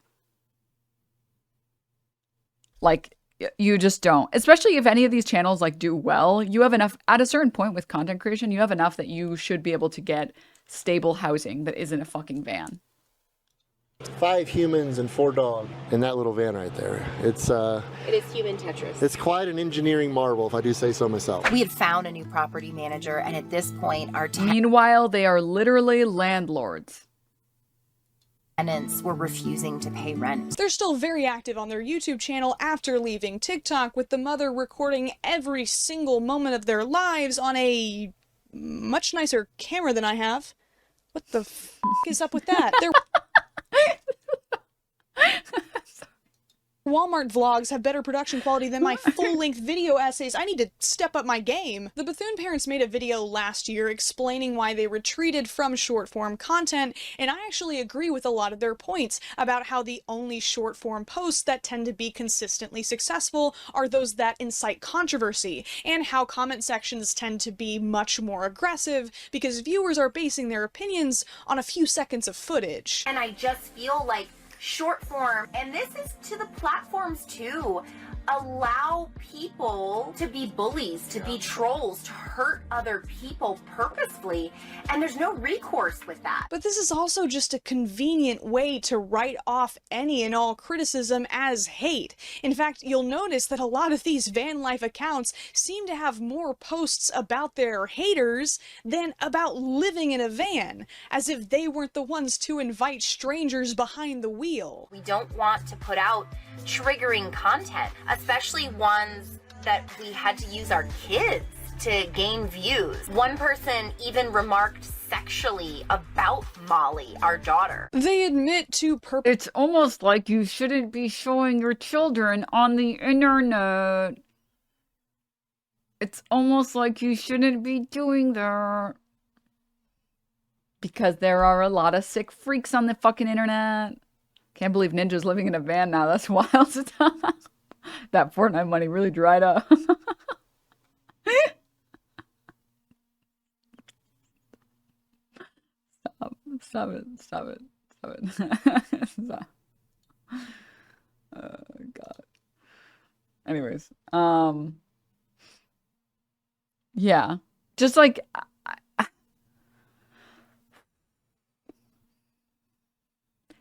Like, you just don't. Especially if any of these channels, like, do well, you have enough, at a certain point with content creation, you have enough that you should be able to get stable housing that isn't a fucking van. 5 humans and 4 dogs in that little van right there. It is human Tetris. It's quite an engineering marvel, if I do say so myself. We had found a new property manager, and at this point, our Meanwhile, they are literally landlords. Tenants were refusing to pay rent. They're still very active on their YouTube channel after leaving TikTok, with the mother recording every single moment of their lives on a much nicer camera than I have. What the f*** is up with that? They're Walmart vlogs have better production quality than my full-length video essays. I need to step up my game. The Bethune parents made a video last year explaining why they retreated from short-form content, and I actually agree with a lot of their points about how the only short-form posts that tend to be consistently successful are those that incite controversy, and how comment sections tend to be much more aggressive because viewers are basing their opinions on a few seconds of footage. And I just feel like short form, and this is to the platforms too. allow people to be bullies, to be trolls, to hurt other people purposefully, and there's no recourse with that. But this is also just a convenient way to write off any and all criticism as hate. In fact, you'll notice that a lot of these van life accounts seem to have more posts about their haters than about living in a van, as if they weren't the ones to invite strangers behind the wheel. We don't want to put out triggering content, especially ones that we had to use our kids to gain views. One person even remarked sexually about Molly, our daughter. They admit to It's almost like you shouldn't be showing your children on the internet. It's almost like you shouldn't be doing that. Because there are a lot of sick freaks on the fucking internet. Can't believe Ninja's living in a van now. That's wild. That Fortnite money really dried up. Stop it. Stop. Oh, God. Anyways. Yeah. Just like...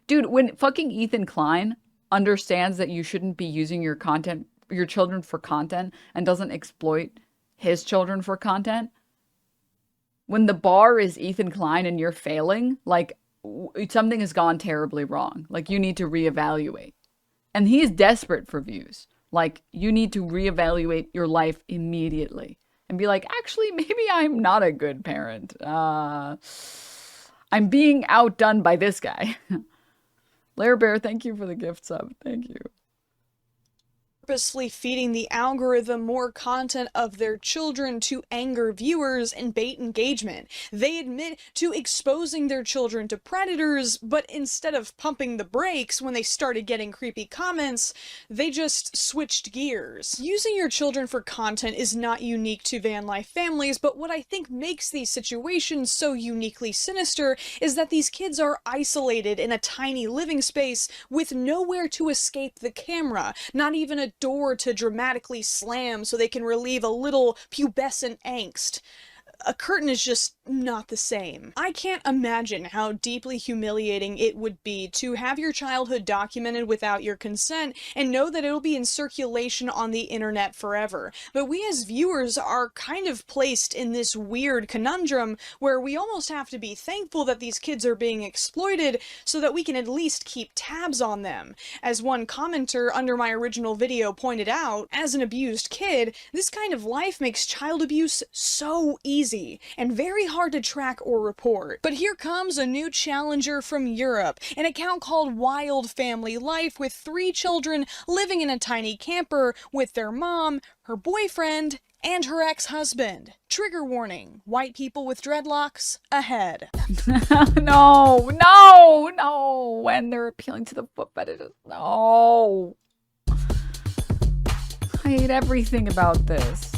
Dude, when fucking Ethan Klein understands that you shouldn't be using your children for content, and doesn't exploit his children for content, when the bar is Ethan Klein and you're failing, like, something has gone terribly wrong. Like, you need to reevaluate. And he is desperate for views. Like, you need to reevaluate your life immediately. And be like, actually, maybe I'm not a good parent. I'm being outdone by this guy. Lair Bear, thank you for the gift sub. Thank you. Purposely feeding the algorithm more content of their children to anger viewers and bait engagement. They admit to exposing their children to predators, but instead of pumping the brakes when they started getting creepy comments, they just switched gears. Using your children for content is not unique to van life families, but what I think makes these situations so uniquely sinister is that these kids are isolated in a tiny living space with nowhere to escape the camera, not even a door to dramatically slam so they can relieve a little pubescent angst. A curtain is just not the same. I can't imagine how deeply humiliating it would be to have your childhood documented without your consent and know that it'll be in circulation on the internet forever. But we as viewers are kind of placed in this weird conundrum where we almost have to be thankful that these kids are being exploited so that we can at least keep tabs on them. As one commenter under my original video pointed out, as an abused kid, this kind of life makes child abuse so easy and very hard to track or report. But here comes a new challenger from Europe, an account called Wild Family Life with 3 children living in a tiny camper with their mom, her boyfriend, and her ex-husband. Trigger warning, white people with dreadlocks ahead. No, when they're appealing to the foot fetishes, no. I hate everything about this.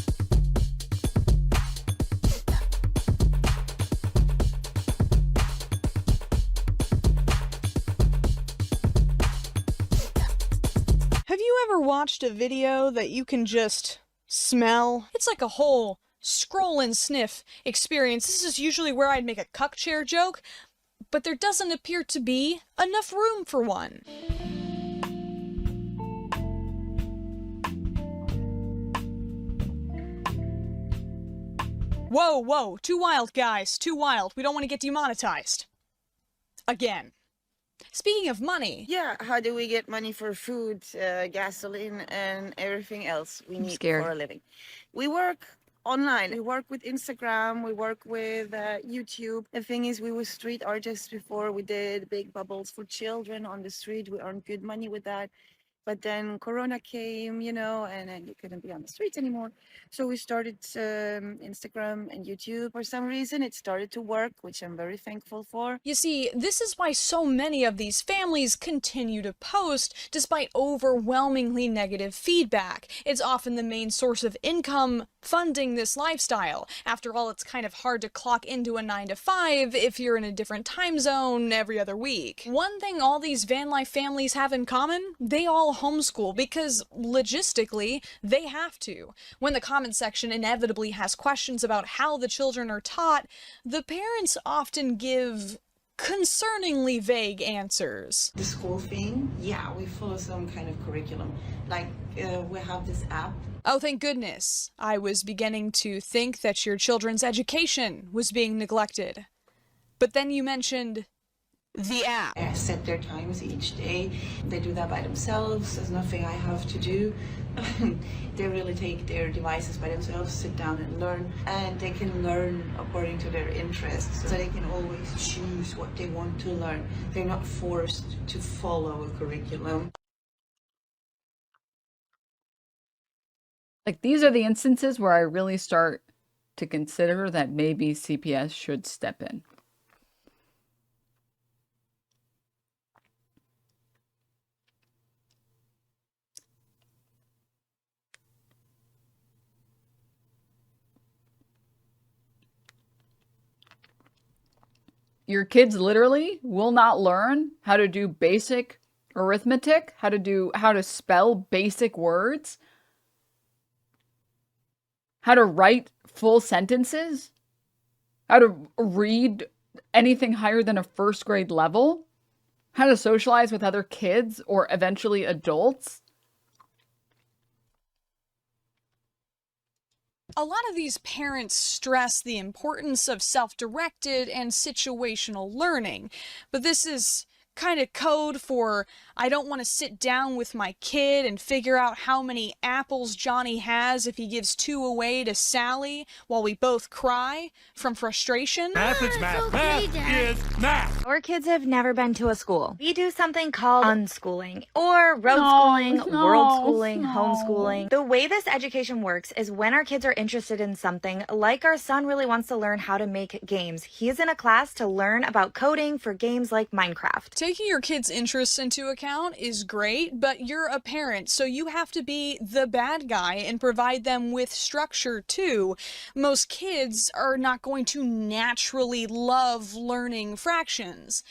Have you ever watched a video that you can just smell? It's like a whole scroll and sniff experience. This is usually where I'd make a cuck chair joke, but there doesn't appear to be enough room for one. Whoa, too wild, guys, too wild. We don't want to get demonetized. Again. Speaking of money. Yeah, how do we get money for food, gasoline, and everything else we need for a living? We work online. We work with Instagram. We work with YouTube. The thing is, we were street artists before. We did big bubbles for children on the street. We earned good money with that. But then Corona came, you know, and then you couldn't be on the streets anymore. So we started Instagram and YouTube. For some reason, it started to work, which I'm very thankful for. You see, this is why so many of these families continue to post despite overwhelmingly negative feedback. It's often the main source of income funding this lifestyle. After all, it's kind of hard to clock into a 9-to-5 if you're in a different time zone every other week. One thing all these van life families have in common, they all homeschool because logistically they have to. When the comment section inevitably has questions about how the children are taught, the parents often give concerningly vague answers. The school thing, yeah, we follow some kind of curriculum. Like, we have this app. Oh, thank goodness. I was beginning to think that your children's education was being neglected. But then you mentioned the app. I set their times each day. They do that by themselves. There's nothing I have to do. They really take their devices by themselves, sit down and learn. And they can learn according to their interests. So they can always choose what they want to learn. They're not forced to follow a curriculum. Like, these are the instances where I really start to consider that maybe CPS should step in. Your kids literally will not learn how to do basic arithmetic, how to spell basic words, how to write full sentences, how to read anything higher than a first grade level, how to socialize with other kids or eventually adults. A lot of these parents stress the importance of self-directed and situational learning, but this is kind of code for I don't want to sit down with my kid and figure out how many apples Johnny has if he gives 2 away to Sally while we both cry from frustration. Math is math. Math is math. Our kids have never been to a school. We do something called unschooling, or road schooling, world schooling, homeschooling. The way this education works is when our kids are interested in something, like our son really wants to learn how to make games. He's in a class to learn about coding for games like Minecraft. Taking your kids' interests into account is great, but you're a parent, so you have to be the bad guy and provide them with structure too. Most kids are not going to naturally love learning fractions.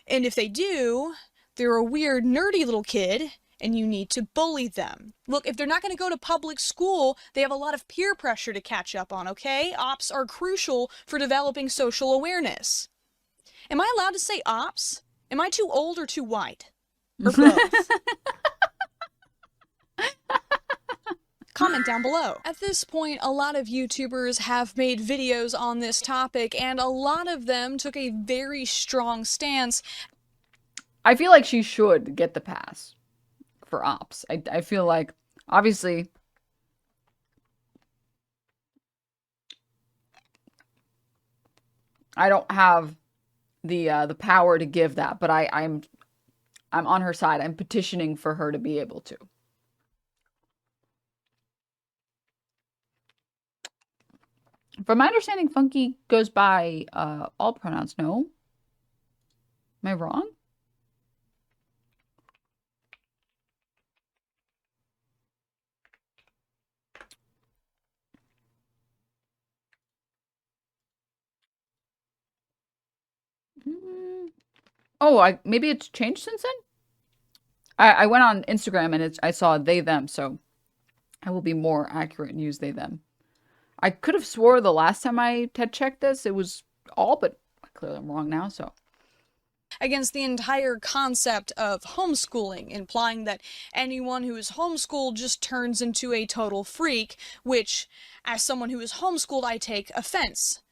And if they do, they're a weird, nerdy little kid, and you need to bully them. Look, if they're not going to go to public school, they have a lot of peer pressure to catch up on, okay? Ops are crucial for developing social awareness. Am I allowed to say ops? Am I too old or too white? Or both? Comment down below. At this point, a lot of YouTubers have made videos on this topic, and a lot of them took a very strong stance. I feel like she should get the pass for ops. I feel like, obviously, I don't have the power to give that, but I'm on her side. I'm petitioning for her to be able to. From my understanding, Funky goes by all pronouns. No? Am I wrong? Oh, maybe it's changed since then? I went on Instagram and I saw they, them, so I will be more accurate and use they, them. I could have swore the last time I had checked this, it was all, but clearly I'm wrong now, so. Against the entire concept of homeschooling, implying that anyone who is homeschooled just turns into a total freak, which, as someone who is homeschooled, I take offense.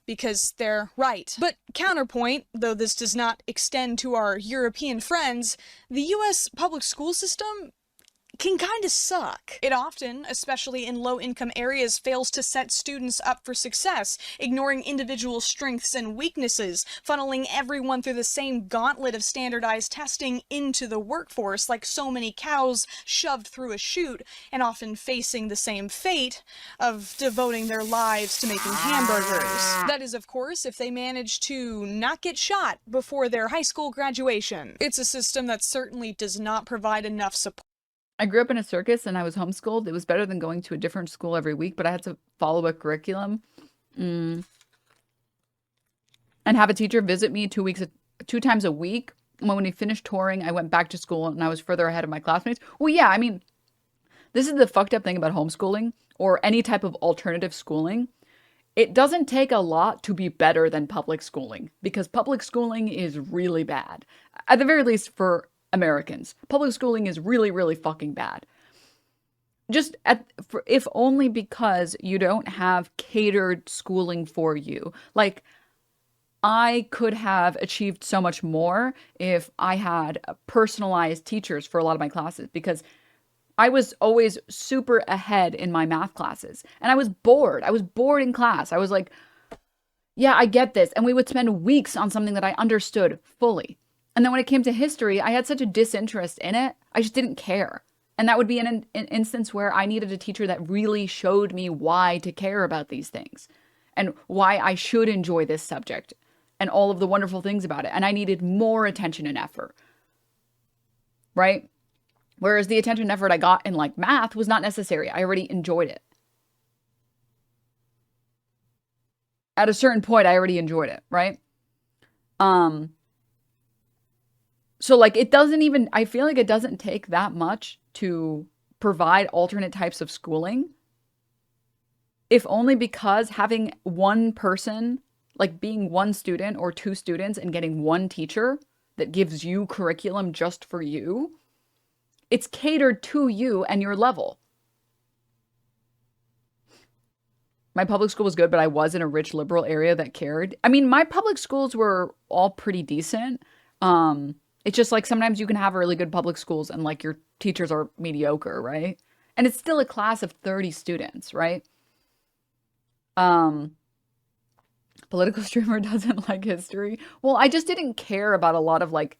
Because they're right. But counterpoint, though this does not extend to our European friends, the US public school system can kind of suck. It often, especially in low-income areas, fails to set students up for success, ignoring individual strengths and weaknesses, funneling everyone through the same gauntlet of standardized testing into the workforce like so many cows shoved through a chute, and often facing the same fate of devoting their lives to making hamburgers. That is, of course, if they manage to not get shot before their high school graduation. It's a system that certainly does not provide enough support I grew up in a circus and I was homeschooled. It was better than going to a different school every week, but I had to follow a curriculum. And have a teacher visit me 2 times a week. When we finished touring, I went back to school and I was further ahead of my classmates. Well, yeah, I mean, this is the fucked up thing about homeschooling or any type of alternative schooling. It doesn't take a lot to be better than public schooling because public schooling is really bad. At the very least for Americans, public schooling is really, really fucking bad. If only because you don't have catered schooling for you. Like, I could have achieved so much more if I had personalized teachers for a lot of my classes because I was always super ahead in my math classes and I was bored. I was bored in class. I was like, yeah, I get this. And we would spend weeks on something that I understood fully. And then when it came to history, I had such a disinterest in it. I just didn't care. And that would be an instance where I needed a teacher that really showed me why to care about these things and why I should enjoy this subject and all of the wonderful things about it. And I needed more attention and effort, right? Whereas the attention and effort I got in like math was not necessary. I already enjoyed it. At a certain point, I already enjoyed it, right? So like it doesn't even, I feel like it doesn't take that much to provide alternate types of schooling. If only because having one person, like being one student or 2 students and getting one teacher that gives you curriculum just for you, it's catered to you and your level. My public school was good, but I was in a rich liberal area that cared. I mean, my public schools were all pretty decent. It's just like sometimes you can have really good public schools and like your teachers are mediocre, right? And it's still a class of 30 students, right? Political streamer doesn't like history. Well, I just didn't care about a lot of like,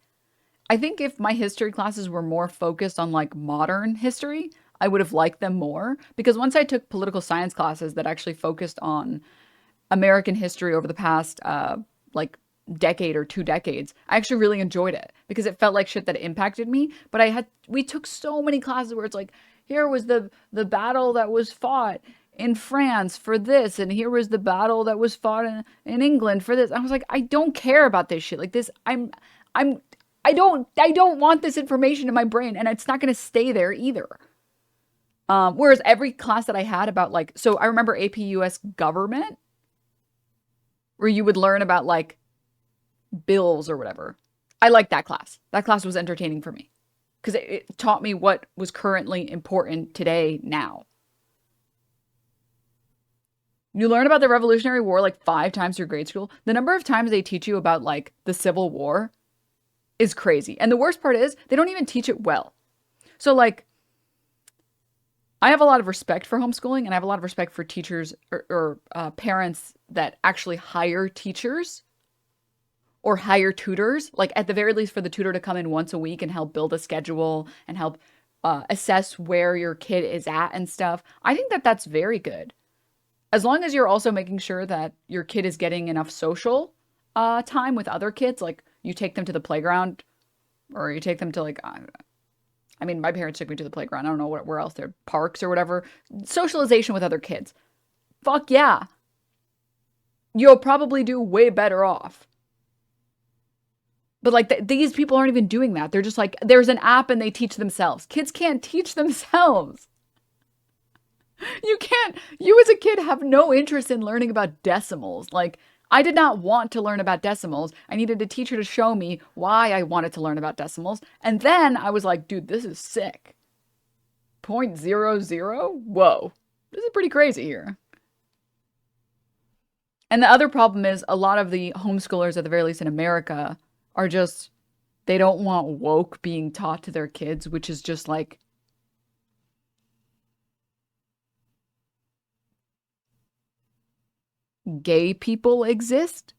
I think if my history classes were more focused on like modern history, I would have liked them more. Because once I took political science classes that actually focused on American history over the past like decade or 2 decades, I actually really enjoyed it because it felt like shit that impacted me. But we took so many classes where it's like, here was the battle that was fought in France for this, and here was the battle that was fought in England for this. I was like, I don't care about this shit. Like this, I don't want this information in my brain, and it's not going to stay there either. Whereas every class that I had about like, so I remember AP US government, where you would learn about like bills or whatever. I liked that class. That class was entertaining for me because it taught me what was currently important today now. You learn about the Revolutionary War like 5 times through grade school. The number of times they teach you about like the Civil War is crazy. And the worst part is they don't even teach it well. So like, I have a lot of respect for homeschooling and I have a lot of respect for teachers or parents that actually hire teachers or hire tutors, like at the very least for the tutor to come in once a week and help build a schedule and help assess where your kid is at and stuff. I think that that's very good. As long as you're also making sure that your kid is getting enough social time with other kids, like you take them to the playground or you take them to like, I mean, my parents took me to the playground. I don't know where else there, parks or whatever. Socialization with other kids. Fuck yeah. You'll probably do way better off. But like these people aren't even doing that. They're just like, there's an app and they teach themselves. Kids can't teach themselves. You as a kid have no interest in learning about decimals. Like, I did not want to learn about decimals. I needed a teacher to show me why I wanted to learn about decimals. And then I was like, dude, this is sick. 0.00? Whoa. This is pretty crazy here. And the other problem is a lot of the homeschoolers, at the very least in America, are just, they don't want woke being taught to their kids, which is just like, gay people exist?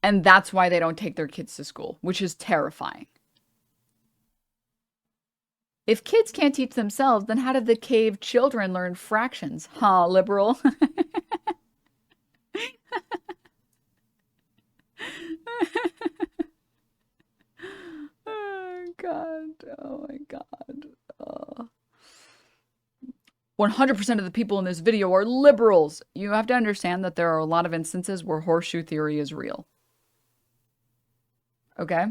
And that's why they don't take their kids to school, which is terrifying. If kids can't teach themselves, then how did the cave children learn fractions? Huh, liberal? 100% of the people in this video are liberals. You have to understand that there are a lot of instances where horseshoe theory is real. Okay?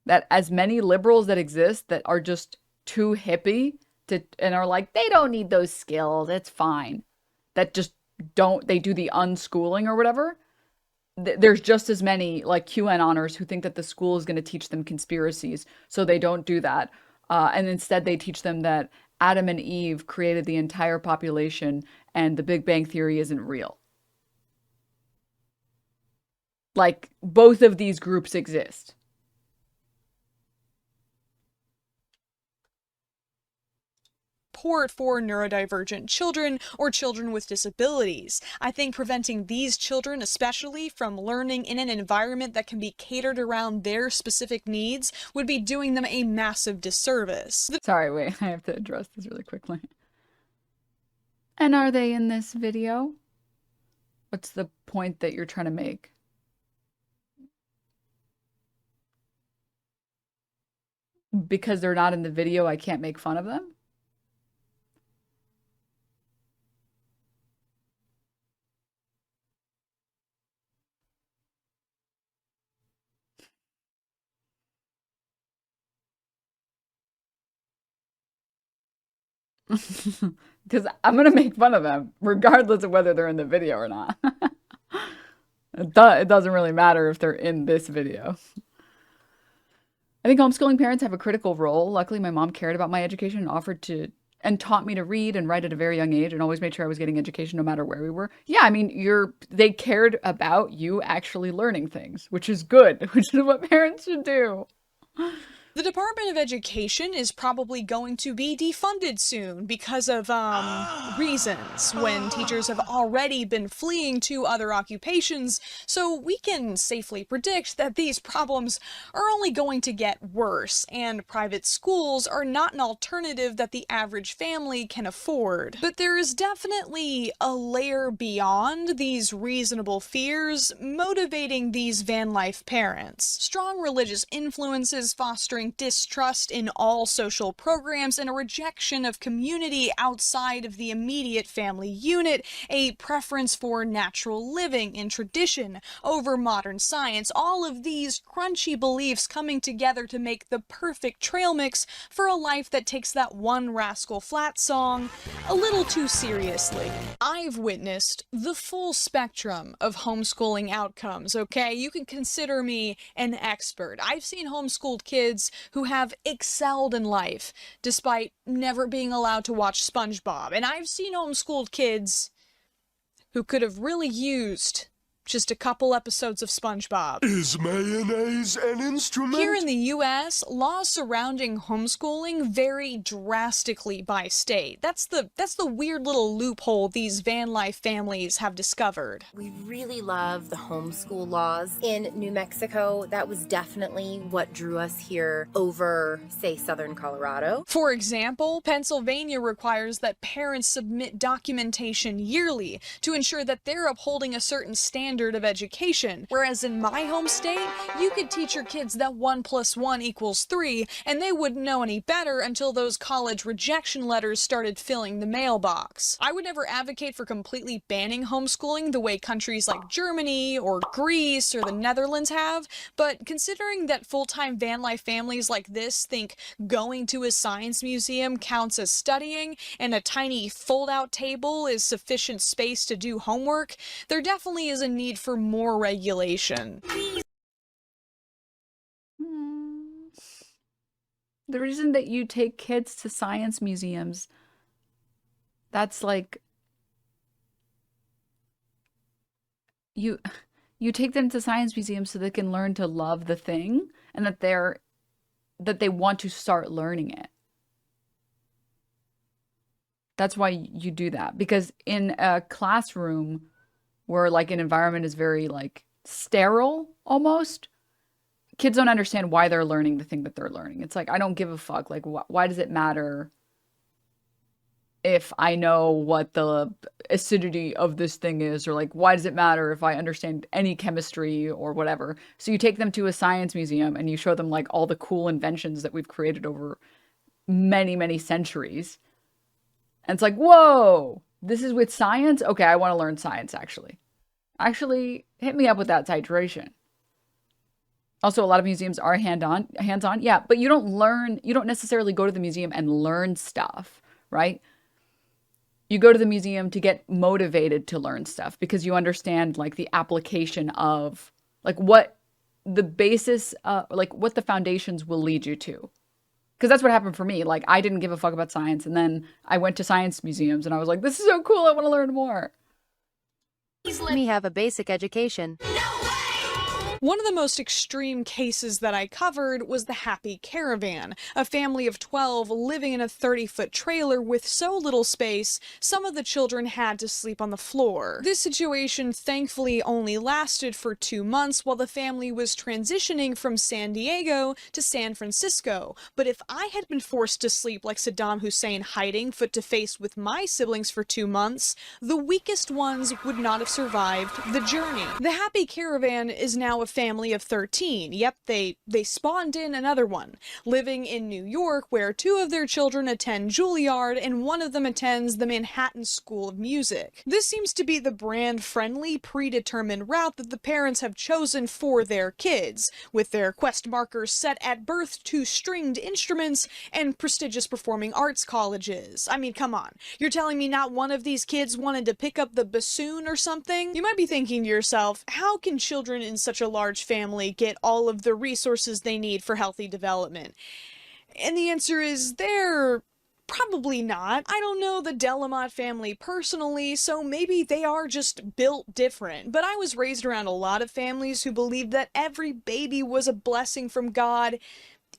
That as many liberals that exist that are just too hippie and are like, they don't need those skills, it's fine. That just they do the unschooling or whatever. There's just as many like QAnoners who think that the school is going to teach them conspiracies, so they don't do that. And instead they teach them that Adam and Eve created the entire population and the Big Bang Theory isn't real. Like, both of these groups exist. Support for neurodivergent children or children with disabilities. I think preventing these children, especially from learning in an environment that can be catered around their specific needs, would be doing them a massive disservice. Sorry, wait, I have to address this really quickly. And are they in this video? What's the point that you're trying to make? Because they're not in the video, I can't make fun of them? Because I'm going to make fun of them, regardless of whether they're in the video or not. It doesn't really matter if they're in this video. I think homeschooling parents have a critical role. Luckily, my mom cared about my education and offered to and taught me to read and write at a very young age and always made sure I was getting education no matter where we were. Yeah, I mean, they cared about you actually learning things, which is good, which is what parents should do. The Department of Education is probably going to be defunded soon because of, reasons, when teachers have already been fleeing to other occupations, so we can safely predict that these problems are only going to get worse, and private schools are not an alternative that the average family can afford. But there is definitely a layer beyond these reasonable fears motivating these van life parents. Strong religious influences fostering distrust in all social programs and a rejection of community outside of the immediate family unit, a preference for natural living and tradition over modern science, all of these crunchy beliefs coming together to make the perfect trail mix for a life that takes that one Rascal Flatts song a little too seriously. I've witnessed the full spectrum of homeschooling outcomes, okay? You can consider me an expert. I've seen homeschooled kids who have excelled in life despite never being allowed to watch SpongeBob. And I've seen homeschooled kids who could have really used just a couple episodes of SpongeBob. Is mayonnaise an instrument? Here in the US, laws surrounding homeschooling vary drastically by state. That's the weird little loophole these van life families have discovered. We really love the homeschool laws. In New Mexico, that was definitely what drew us here over, say, Southern Colorado. For example, Pennsylvania requires that parents submit documentation yearly to ensure that they're upholding a certain standard of education, whereas in my home state, you could teach your kids that 1 + 1 = 3, and they wouldn't know any better until those college rejection letters started filling the mailbox. I would never advocate for completely banning homeschooling the way countries like Germany or Greece or the Netherlands have, but considering that full-time van life families like this think going to a science museum counts as studying and a tiny fold-out table is sufficient space to do homework, there definitely is a need for more regulation. The reason that you take kids to science museums, that's like, you take them to science museums so they can learn to love the thing and that they want to start learning it. That's why you do that, because in a classroom where like an environment is very like sterile almost, kids don't understand why they're learning the thing that they're learning. It's like, I don't give a fuck. Like, why does it matter if I know what the acidity of this thing is? Or like, why does it matter if I understand any chemistry or whatever? So you take them to a science museum and you show them like all the cool inventions that we've created over many, many centuries. And it's like, whoa, this is with science? Okay, I want to learn science, actually. Actually, hit me up with that titration. Also, a lot of museums are hands-on. Yeah, but you don't necessarily go to the museum and learn stuff, right? You go to the museum to get motivated to learn stuff because you understand like the application of like what the basis, like what the foundations will lead you to. Because that's what happened for me. Like I didn't give a fuck about science. And then I went to science museums and I was like, this is so cool. I want to learn more. Let me have a basic education. One of the most extreme cases that I covered was the Happy Caravan, a family of 12 living in a 30-foot trailer with so little space, some of the children had to sleep on the floor. This situation thankfully only lasted for 2 months while the family was transitioning from San Diego to San Francisco. But if I had been forced to sleep like Saddam Hussein hiding foot to face with my siblings for 2 months, the weakest ones would not have survived the journey. The Happy Caravan is now a family of 13. Yep, they spawned in another one, living in New York, where 2 of their children attend Juilliard and 1 of them attends the Manhattan School of Music. This seems to be the brand-friendly, predetermined route that the parents have chosen for their kids, with their quest markers set at birth to stringed instruments and prestigious performing arts colleges. I mean, come on. You're telling me not one of these kids wanted to pick up the bassoon or something? You might be thinking to yourself, how can children in such a large family get all of the resources they need for healthy development? And the answer is they're probably not. I don't know the Delamont family personally, so maybe they are just built different. But I was raised around a lot of families who believed that every baby was a blessing from God,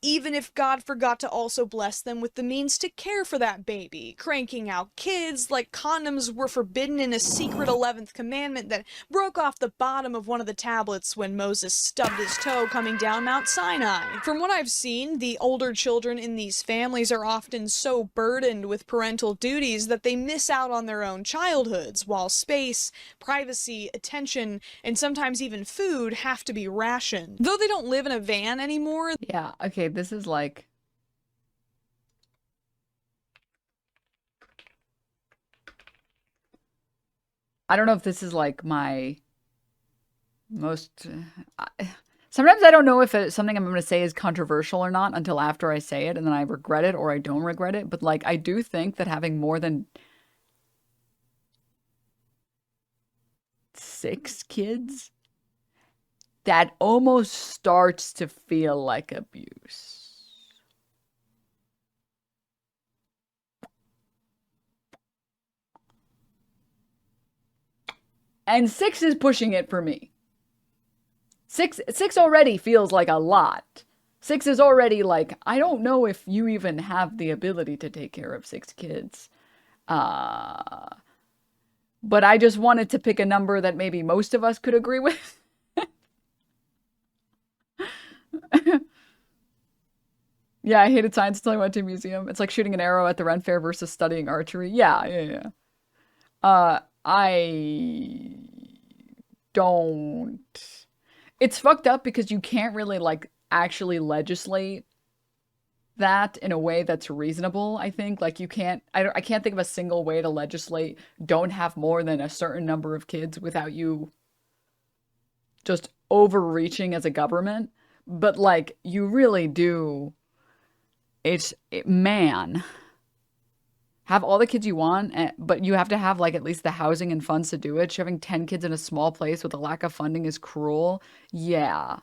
even if God forgot to also bless them with the means to care for that baby, cranking out kids like condoms were forbidden in a secret 11th commandment that broke off the bottom of one of the tablets when Moses stubbed his toe coming down Mount Sinai. From what I've seen, the older children in these families are often so burdened with parental duties that they miss out on their own childhoods, while space, privacy, attention, and sometimes even food have to be rationed. Though they don't live in a van anymore. Yeah, okay. This is like, I don't know if this is like my most, sometimes I don't know if something I'm going to say is controversial or not until after I say it and then I regret it or I don't regret it. But like, I do think that having more than 6 kids, that almost starts to feel like abuse. And 6 is pushing it for me. 6 already feels like a lot. 6 is already like, I don't know if you even have the ability to take care of 6 kids. But I just wanted to pick a number that maybe most of us could agree with. Yeah, I hated science until I went to a museum. It's like shooting an arrow at the Ren Fair versus studying archery. Yeah. I don't. It's fucked up because you can't really like actually legislate that in a way that's reasonable, I think. Like you can't, I can't think of a single way to legislate don't have more than a certain number of kids without you just overreaching as a government. But like you really do, man, have all the kids you want, but you have to have like at least the housing and funds to do it. Shoving 10 kids in a small place with a lack of funding is cruel. Yeah.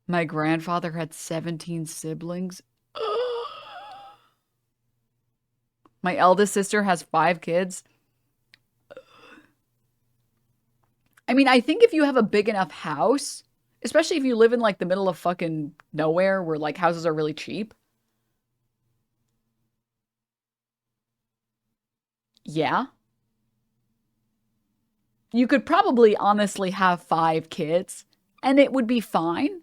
My grandfather had 17 siblings. My eldest sister has 5 kids. I mean, I think if you have a big enough house, especially if you live in like the middle of fucking nowhere where like houses are really cheap. Yeah. You could probably honestly have 5 kids and it would be fine.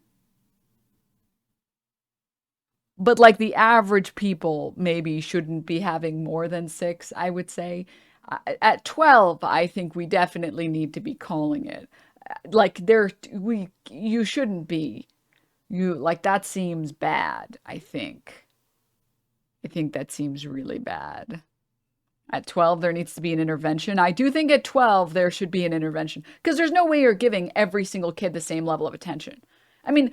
But like the average people maybe shouldn't be having more than 6, I would say. At 12, I think we definitely need to be calling it. Like you shouldn't be That seems bad, I think. I think that seems really bad. At 12, there needs to be an intervention. I do think at 12, there should be an intervention. Because there's no way you're giving every single kid the same level of attention. I mean,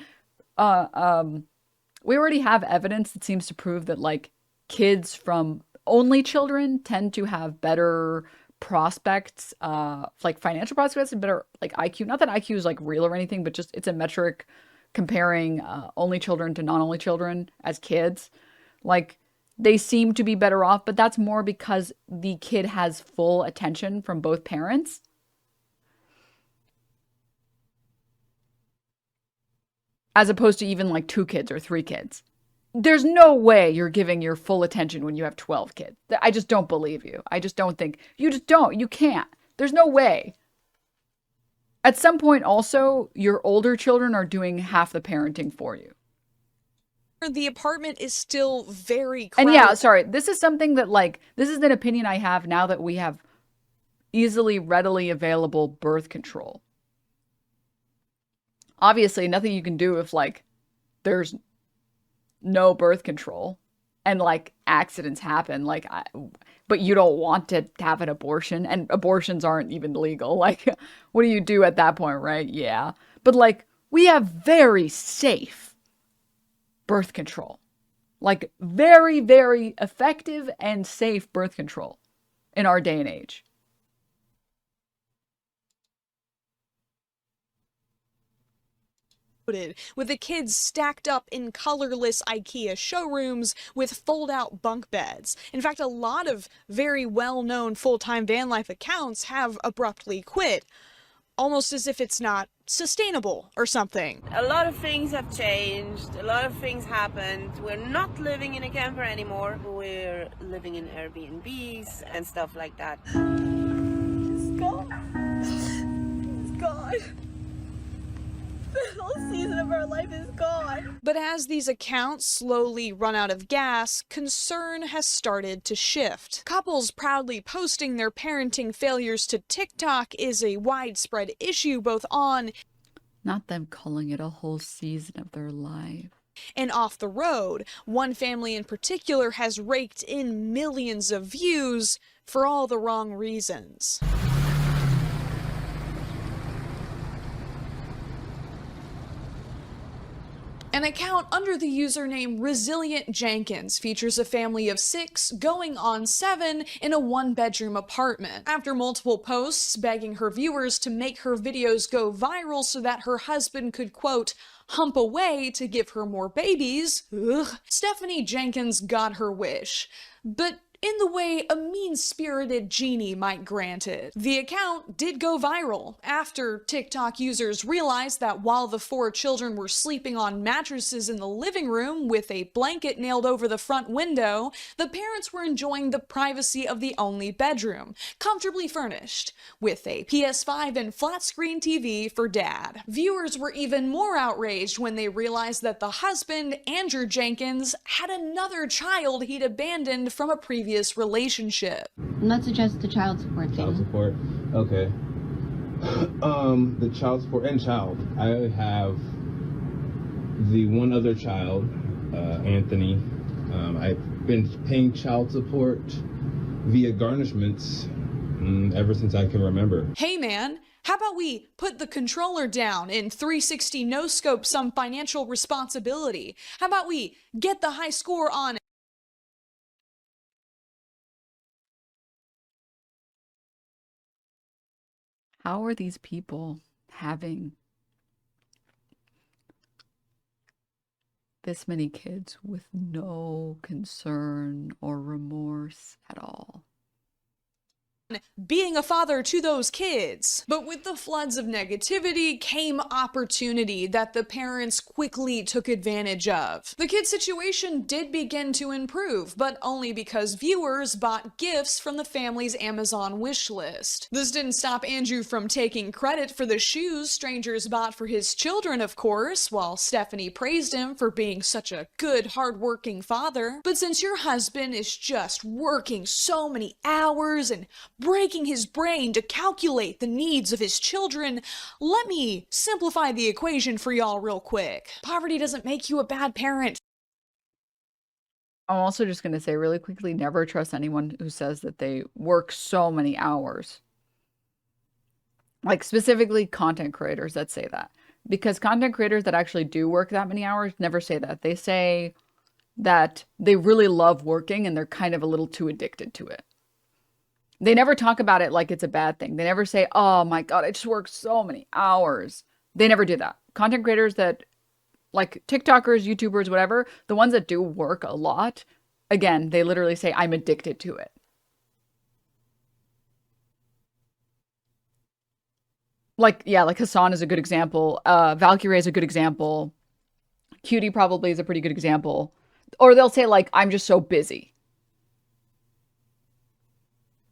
we already have evidence that seems to prove that, like, kids from only children tend to have better prospects, like financial prospects and better, like, IQ. Not that IQ is, like, real or anything, but just it's a metric comparing only children to non-only children as kids. Like, they seem to be better off, but that's more because the kid has full attention from both parents. As opposed to even like 2 kids or 3 kids. There's no way you're giving your full attention when you have 12 kids. I just don't believe you. I just don't think. You just don't. You can't. There's no way. At some point also, your older children are doing half the parenting for you. The apartment is still very crowded. And yeah, sorry, this is something that, like, this is an opinion I have now that we have easily, readily available birth control. Obviously, nothing you can do if, like, there's no birth control and, like, accidents happen, like, but you don't want to have an abortion, and abortions aren't even legal. Like, what do you do at that point, right? Yeah. But, like, we have very safe birth control. Like, very, very effective and safe birth control in our day and age. With the kids stacked up in colorless IKEA showrooms with fold-out bunk beds. In fact, a lot of very well-known full-time van life accounts have abruptly quit, almost as if it's not sustainable or something. A lot of things have changed, a lot of things happened. We're not living in a camper anymore. We're living in Airbnbs and stuff like that. It's gone. It's gone. The whole season of our life is gone. But as these accounts slowly run out of gas, concern has started to shift. Couples proudly posting their parenting failures to TikTok is a widespread issue both on Not them calling it a whole season of their life. And off the road. One family in particular has raked in millions of views for all the wrong reasons. An account under the username Resilient Jenkins features a family of 6 going on 7 in a 1-bedroom apartment. After multiple posts begging her viewers to make her videos go viral so that her husband could, quote, hump away to give her more babies, Stephanie Jenkins got her wish. But in the way a mean-spirited genie might grant it. The account did go viral after TikTok users realized that while the 4 children were sleeping on mattresses in the living room with a blanket nailed over the front window, the parents were enjoying the privacy of the only bedroom, comfortably furnished, with a PS5 and flat-screen TV for dad. Viewers were even more outraged when they realized that the husband, Andrew Jenkins, had another child he'd abandoned from a previous relationship. Let's adjust the child support thing. Child support? Okay. The child support and child. I have the one other child, Anthony. I've been paying child support via garnishments ever since I can remember. Hey man, how about we put the controller down and 360 no-scope some financial responsibility? How about we get the high score on How are these people having this many kids with no concern or remorse at all? being a father to those kids? But with the floods of negativity came opportunity that the parents quickly took advantage of. The kid situation did begin to improve, but only because viewers bought gifts from the family's Amazon wish list. This didn't stop Andrew from taking credit for the shoes strangers bought for his children, of course, while Stephanie praised him for being such a good, hard-working father. But since your husband is just working so many hours and breaking his brain to calculate the needs of his children. Let me simplify the equation for y'all real quick. Poverty doesn't make you a bad parent. I'm also just going to say really quickly, never trust anyone who says that they work so many hours. Like specifically content creators that say that. Because content creators that actually do work that many hours never say that. They say that they really love working and they're kind of a little too addicted to it. They never talk about it like it's a bad thing. They never say, oh my God, I just work so many hours. They never do that. Content creators that, like TikTokers, YouTubers, whatever, the ones that do work a lot, again, they literally say, I'm addicted to it. Like, yeah, like Hassan is a good example. Valkyrie is a good example. Cutie probably is a pretty good example. Or they'll say, like, I'm just so busy.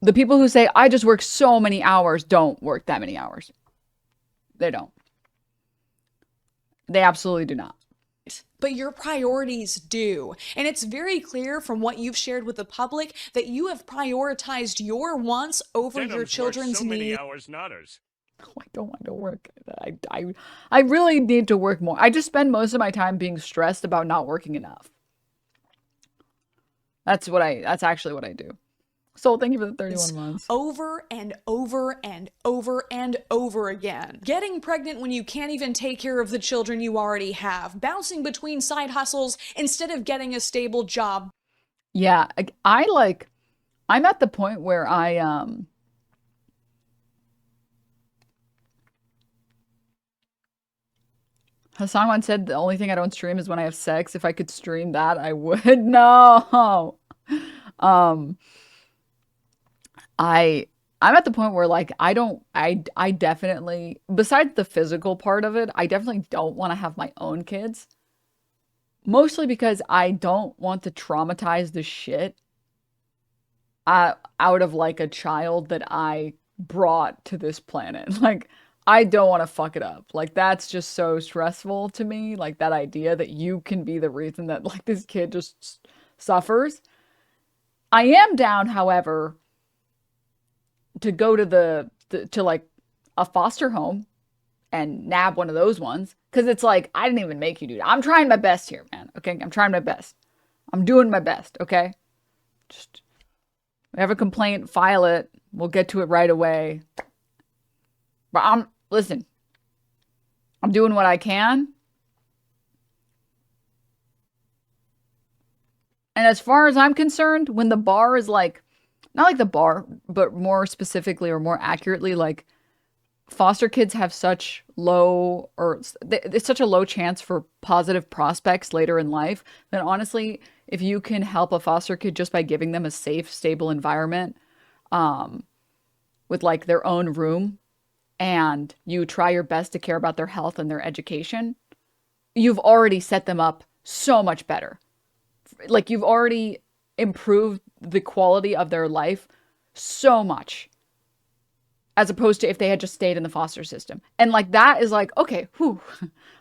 The people who say, I just work so many hours, don't work that many hours. They don't. They absolutely do not. But your priorities do. And it's very clear from what you've shared with the public that you have prioritized your wants over your children's so many needs. hours notters. Oh, I don't want to work. I really need to work more. I just spend most of my time being stressed about not working enough. That's actually what I do. So thank you for the 31 months. Over and over and over and over again. Getting pregnant when you can't even take care of the children you already have. Bouncing between side hustles instead of getting a stable job. Yeah, I'm at the point where Hassan once said the only thing I don't stream is when I have sex. If I could stream that, I would. No. I'm at the point where like I definitely, besides the physical part of it, I definitely don't want to have my own kids. Mostly because I don't want to traumatize the shit out of like a child that I brought to this planet. Like, I don't want to fuck it up. Like, that's just so stressful to me. Like, that idea that you can be the reason that like this kid just suffers. I am down, however, to go to to like a foster home and nab one of those ones. Cause it's like, I didn't even make you do it. I'm trying my best here, man. Okay. I'm trying my best. I'm doing my best. Okay. Just we have a complaint, file it. We'll get to it right away. But listen, I'm doing what I can. And as far as I'm concerned, when the bar is like, not like the bar, but more specifically or more accurately, like foster kids have such low, or it's such a low chance for positive prospects later in life that honestly, if you can help a foster kid just by giving them a safe, stable environment, with like their own room, and you try your best to care about their health and their education, you've already set them up so much better. Like, you've already improved the quality of their life so much, as opposed to if they had just stayed in the foster system. And like, that is like, okay, whew,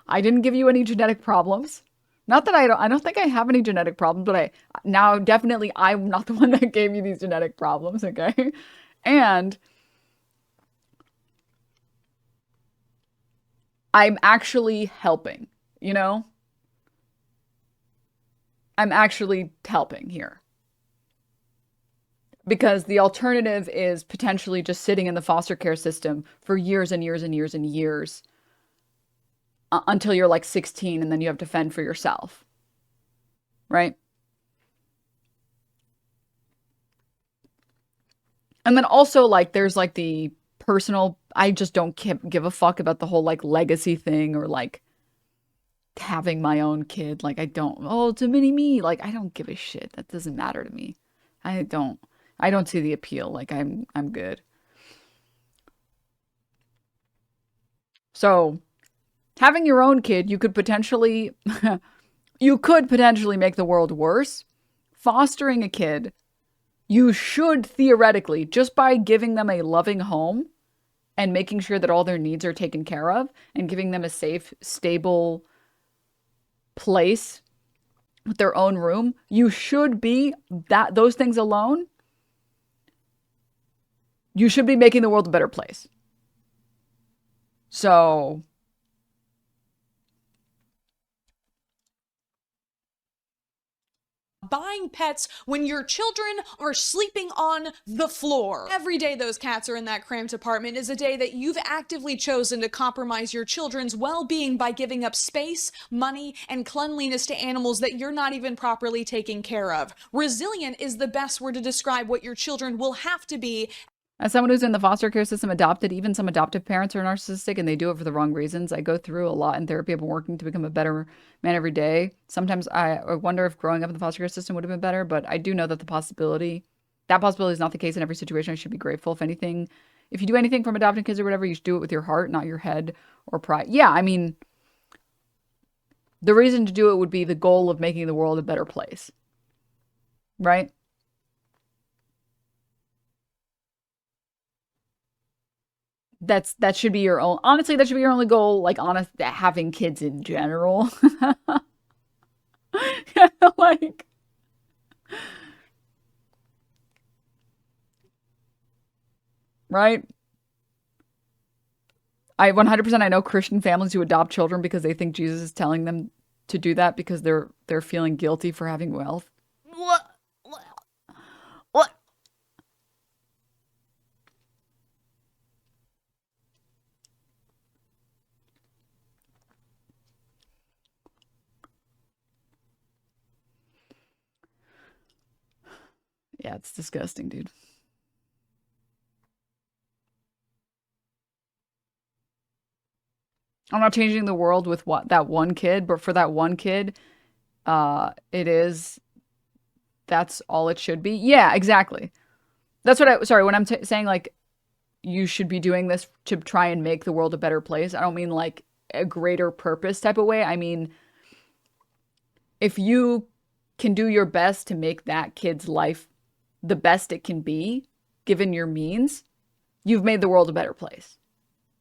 I didn't give you any genetic problems. Not that I don't think I have any genetic problems, but now definitely I'm not the one that gave you these genetic problems, okay? And I'm actually helping, you know? I'm actually helping here. Because the alternative is potentially just sitting in the foster care system for years and years and years and years until you're like 16 and then you have to fend for yourself. Right? And then also like there's like the personal, I just don't give a fuck about the whole like legacy thing or like having my own kid. Like, I don't, oh, it's a mini me. Like, I don't give a shit. That doesn't matter to me. I don't see the appeal. Like, I'm good. So, having your own kid, you could potentially make the world worse. Fostering a kid, you should theoretically, just by giving them a loving home and making sure that all their needs are taken care of and giving them a safe, stable place with their own room, you should be those things alone you should be making the world a better place. So buying pets when your children are sleeping on the floor. Every day those cats are in that cramped apartment is a day that you've actively chosen to compromise your children's well-being by giving up space, money, and cleanliness to animals that you're not even properly taking care of. Resilient is the best word to describe what your children will have to be. As someone who's in the foster care system, adopted, even some adoptive parents are narcissistic and they do it for the wrong reasons. I go through a lot in therapy. I've been working to become a better man every day. Sometimes I wonder if growing up in the foster care system would have been better, but I do know that that possibility is not the case in every situation. I should be grateful. If anything, if you do anything from adopting kids or whatever, you should do it with your heart, not your head or pride. Yeah, I mean, the reason to do it would be the goal of making the world a better place, right? That should be your own, honestly, that should be your only goal, like, honest, having kids in general. Like, right? I 100% I know Christian families who adopt children because they think Jesus is telling them to do that because they're feeling guilty for having wealth. What? Yeah, it's disgusting, dude. I'm not changing the world with that one kid, but for that one kid, that's all it should be. Yeah, exactly. That's what sorry, when I'm saying, like, you should be doing this to try and make the world a better place, I don't mean like a greater purpose type of way. I mean, if you can do your best to make that kid's life the best it can be, given your means, you've made the world a better place.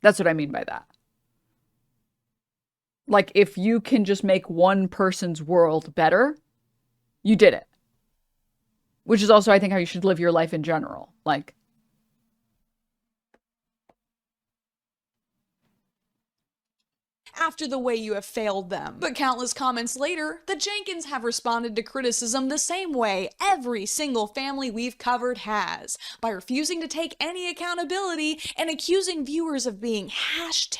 That's what I mean by that. Like, if you can just make one person's world better, you did it. Which is also, I think, how you should live your life in general. Like, after the way you have failed them. But countless comments later, the Jenkins have responded to criticism the same way every single family we've covered has, by refusing to take any accountability and accusing viewers of being #haters.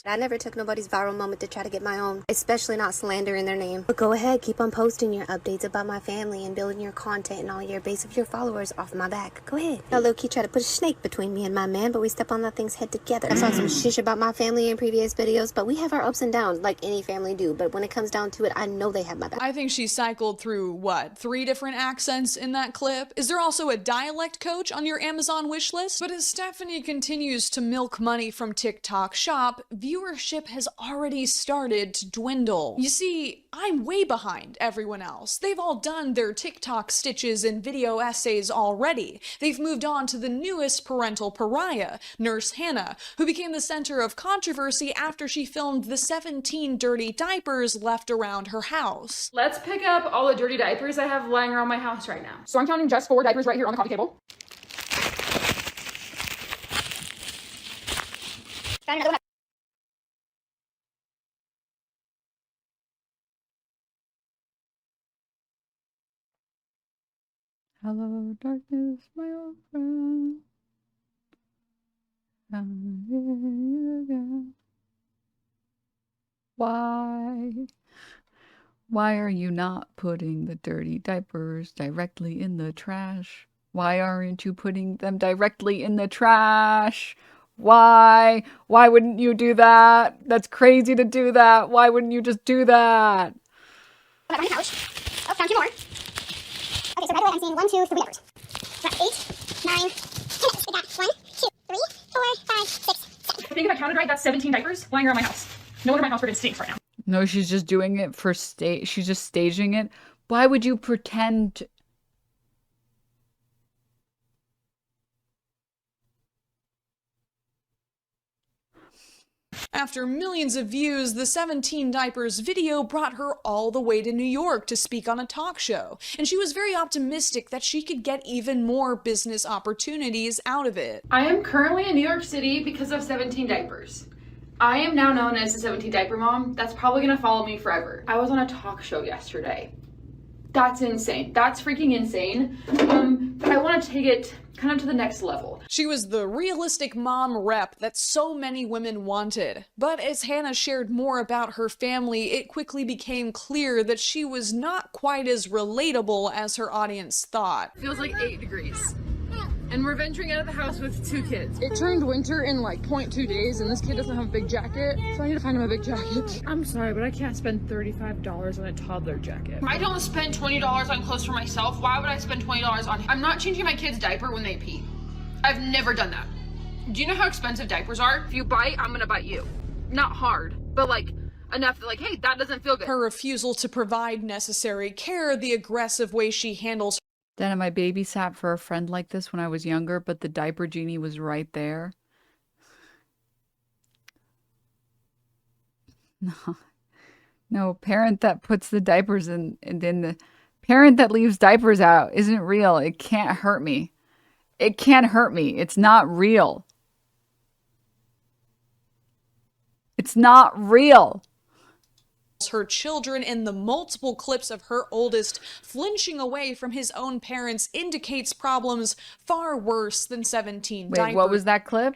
I never took nobody's viral moment to try to get my own, especially not slandering their name. But go ahead, keep on posting your updates about my family and building your content and all your base of your followers off my back. Go ahead. Now low-key try to put a snake between me and my man, but we step on that thing's head together. I saw some shish about my family in previous videos, but we have our ups and downs like any family do. But when it comes down to it, I know they have my back. I think she cycled through, what, 3 different accents in that clip? Is there also a dialect coach on your Amazon wish list? But as Stephanie continues to milk money from TikTok Shop, viewership has already started to dwindle. You see, I'm way behind everyone else. They've all done their TikTok stitches and video essays already. They've moved on to the newest parental pariah, Nurse Hannah, who became the center of controversy after she filmed the 17 dirty diapers left around her house. Let's pick up all the dirty diapers I have lying around my house right now. So I'm counting just 4 diapers right here on the coffee table. hello, darkness, my old friend. I'm here again. Why are you not putting the dirty diapers directly in the trash? Why aren't you putting them directly in the trash? Why? Why wouldn't you do that? That's crazy to do that. Why wouldn't you just do that? On the couch. Oh, found 2 more. Okay, so by the way, I'm seeing 1, 2, 3 diapers. That's 8, 9, 10. We got 1, 2, 3, 4, 5, 6, 7. I think if I counted right, that's 17 diapers lying around my house. No wonder my house friggin' stinks right now. No, she's just doing it for she's just staging it. Why would you pretend? After millions of views, the 17 Diapers video brought her all the way to New York to speak on a talk show, and she was very optimistic that she could get even more business opportunities out of it. I am currently in New York City because of 17 Diapers. I am now known as the 17 Diaper Mom. That's probably gonna follow me forever. I was on a talk show yesterday. That's insane. That's freaking insane. But I want to take it kind of to the next level. She was the realistic mom rep that so many women wanted. But as Hannah shared more about her family, it quickly became clear that she was not quite as relatable as her audience thought. Feels like 8 degrees. And we're venturing out of the house with 2 kids. It turned winter in like 0.2 days and this kid doesn't have a big jacket, so I need to find him a big jacket. I'm sorry, but I can't spend $35 on a toddler jacket. I don't spend $20 on clothes for myself. Why would I spend $20 on? I'm not changing my kid's diaper when they pee. I've never done that. Do you know how expensive diapers are? If you bite, I'm gonna bite you. Not hard, but like enough that like, hey, that doesn't feel good. Her refusal to provide necessary care, the aggressive way she handles Denim, I babysat for a friend like this when I was younger, but the diaper genie was right there. No, parent that puts the diapers in, and then the parent that leaves diapers out isn't real. It can't hurt me. It can't hurt me. It's not real. It's not real. Her children, and the multiple clips of her oldest flinching away from his own parents indicates problems far worse than 17 Wait, diapers. what was that clip?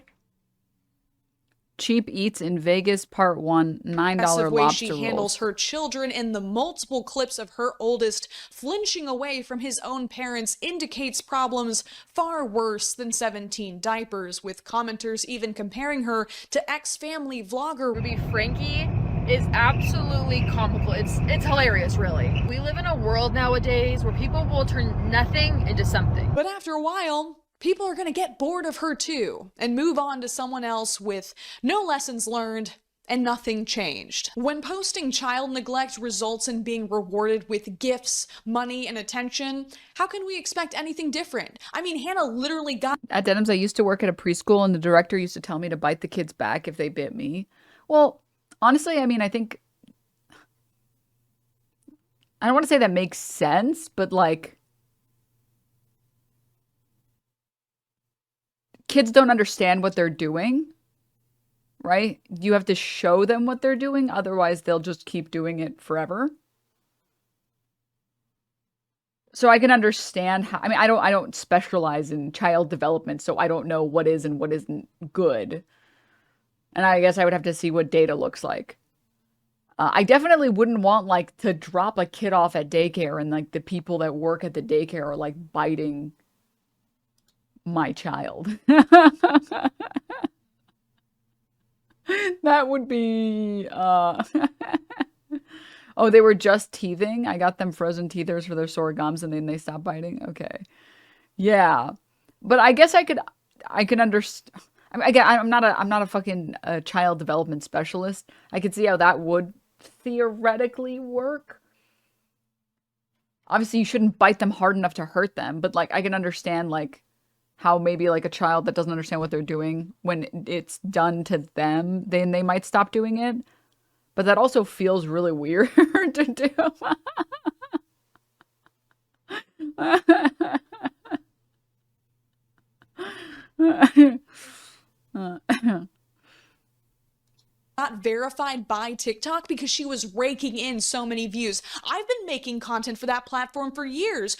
Cheap Eats in Vegas Part 1, $9 way lobster she handles rolls. her children, and the multiple clips of her oldest flinching away from his own parents indicates problems far worse than 17 diapers, with commenters even comparing her to ex-family vlogger Ruby Frankie is absolutely comical. It's hilarious, really. We live in a world nowadays where people will turn nothing into something. But after a while, people are going to get bored of her too and move on to someone else with no lessons learned and nothing changed. When posting child neglect results in being rewarded with gifts, money, and attention, how can we expect anything different? I mean, Hannah literally got— At Denims, I used to work at a preschool, and the director used to tell me to bite the kids back if they bit me. Well, honestly, I mean, I think, I don't want to say that makes sense, but like, kids don't understand what they're doing, right? You have to show them what they're doing, otherwise they'll just keep doing it forever. So I can understand how, I mean, I don't specialize in child development, so I don't know what is and what isn't good. And I guess I would have to see what data looks like. I definitely wouldn't want, like, to drop a kid off at daycare and, like, the people that work at the daycare are, like, biting my child. That would be, Oh, they were just teething? I got them frozen teethers for their sore gums and then they stopped biting? Okay. Yeah. But I guess I can understand. I mean, again, I'm not a fucking child development specialist. I could see how that would theoretically work. Obviously, you shouldn't bite them hard enough to hurt them, but like I can understand like how maybe like a child that doesn't understand what they're doing, when it's done to them, then they might stop doing it. But that also feels really weird to do. Not verified by TikTok because she was raking in so many views. I've been making content for that platform for years.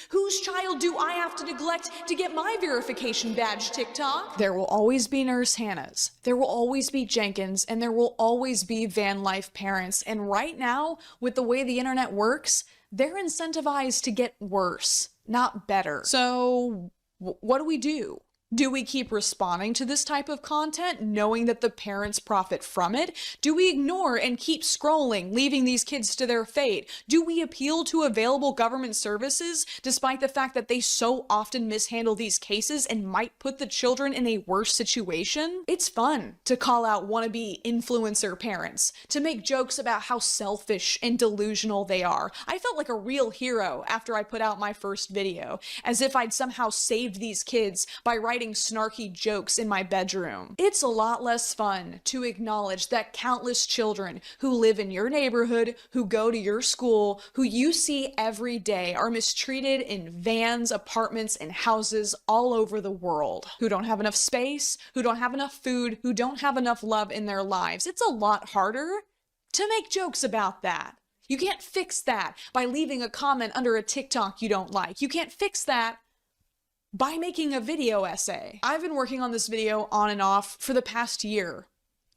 Whose child do I have to neglect to get my verification badge, TikTok? There will always be Nurse Hannahs. There will always be Jenkins, and there will always be van life parents. And right now, with the way the internet works, they're incentivized to get worse, not better. So what do? Do we keep responding to this type of content, knowing that the parents profit from it? Do we ignore and keep scrolling, leaving these kids to their fate? Do we appeal to available government services, despite the fact that they so often mishandle these cases and might put the children in a worse situation? It's fun to call out wannabe influencer parents, to make jokes about how selfish and delusional they are. I felt like a real hero after I put out my first video, as if I'd somehow saved these kids by writing writing snarky jokes in my bedroom. It's a lot less fun to acknowledge that countless children who live in your neighborhood, who go to your school, who you see every day are mistreated in vans, apartments, and houses all over the world, who don't have enough space, who don't have enough food, who don't have enough love in their lives. It's a lot harder to make jokes about that. You can't fix that by leaving a comment under a TikTok you don't like. You can't fix that by making a video essay. I've been working on this video on and off for the past year,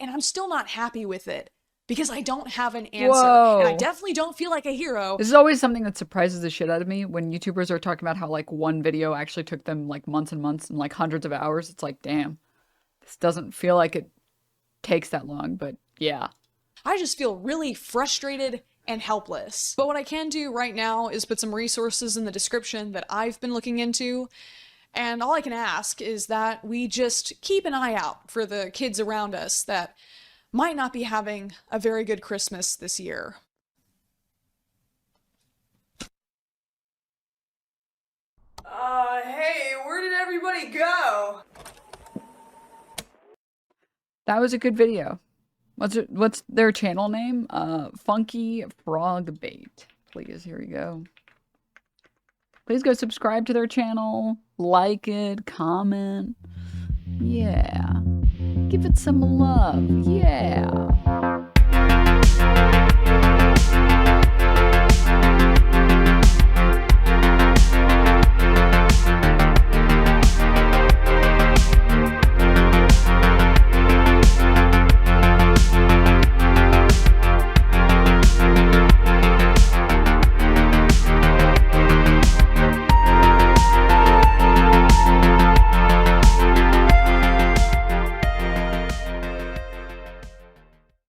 and I'm still not happy with it because I don't have an answer. Whoa. And I definitely don't feel like a hero. This is always something that surprises the shit out of me when YouTubers are talking about how like one video actually took them like months and months and like hundreds of hours. It's like, damn, this doesn't feel like it takes that long, but yeah. I just feel really frustrated and helpless. But what I can do right now is put some resources in the description that I've been looking into. And all I can ask is that we just keep an eye out for the kids around us that might not be having a very good Christmas this year. Hey, where did everybody go? That was a good video. What's their channel name? FunkyFrogBait. Please, here we go. Please go subscribe to their channel, like it, comment. Yeah. Give it some love. Yeah.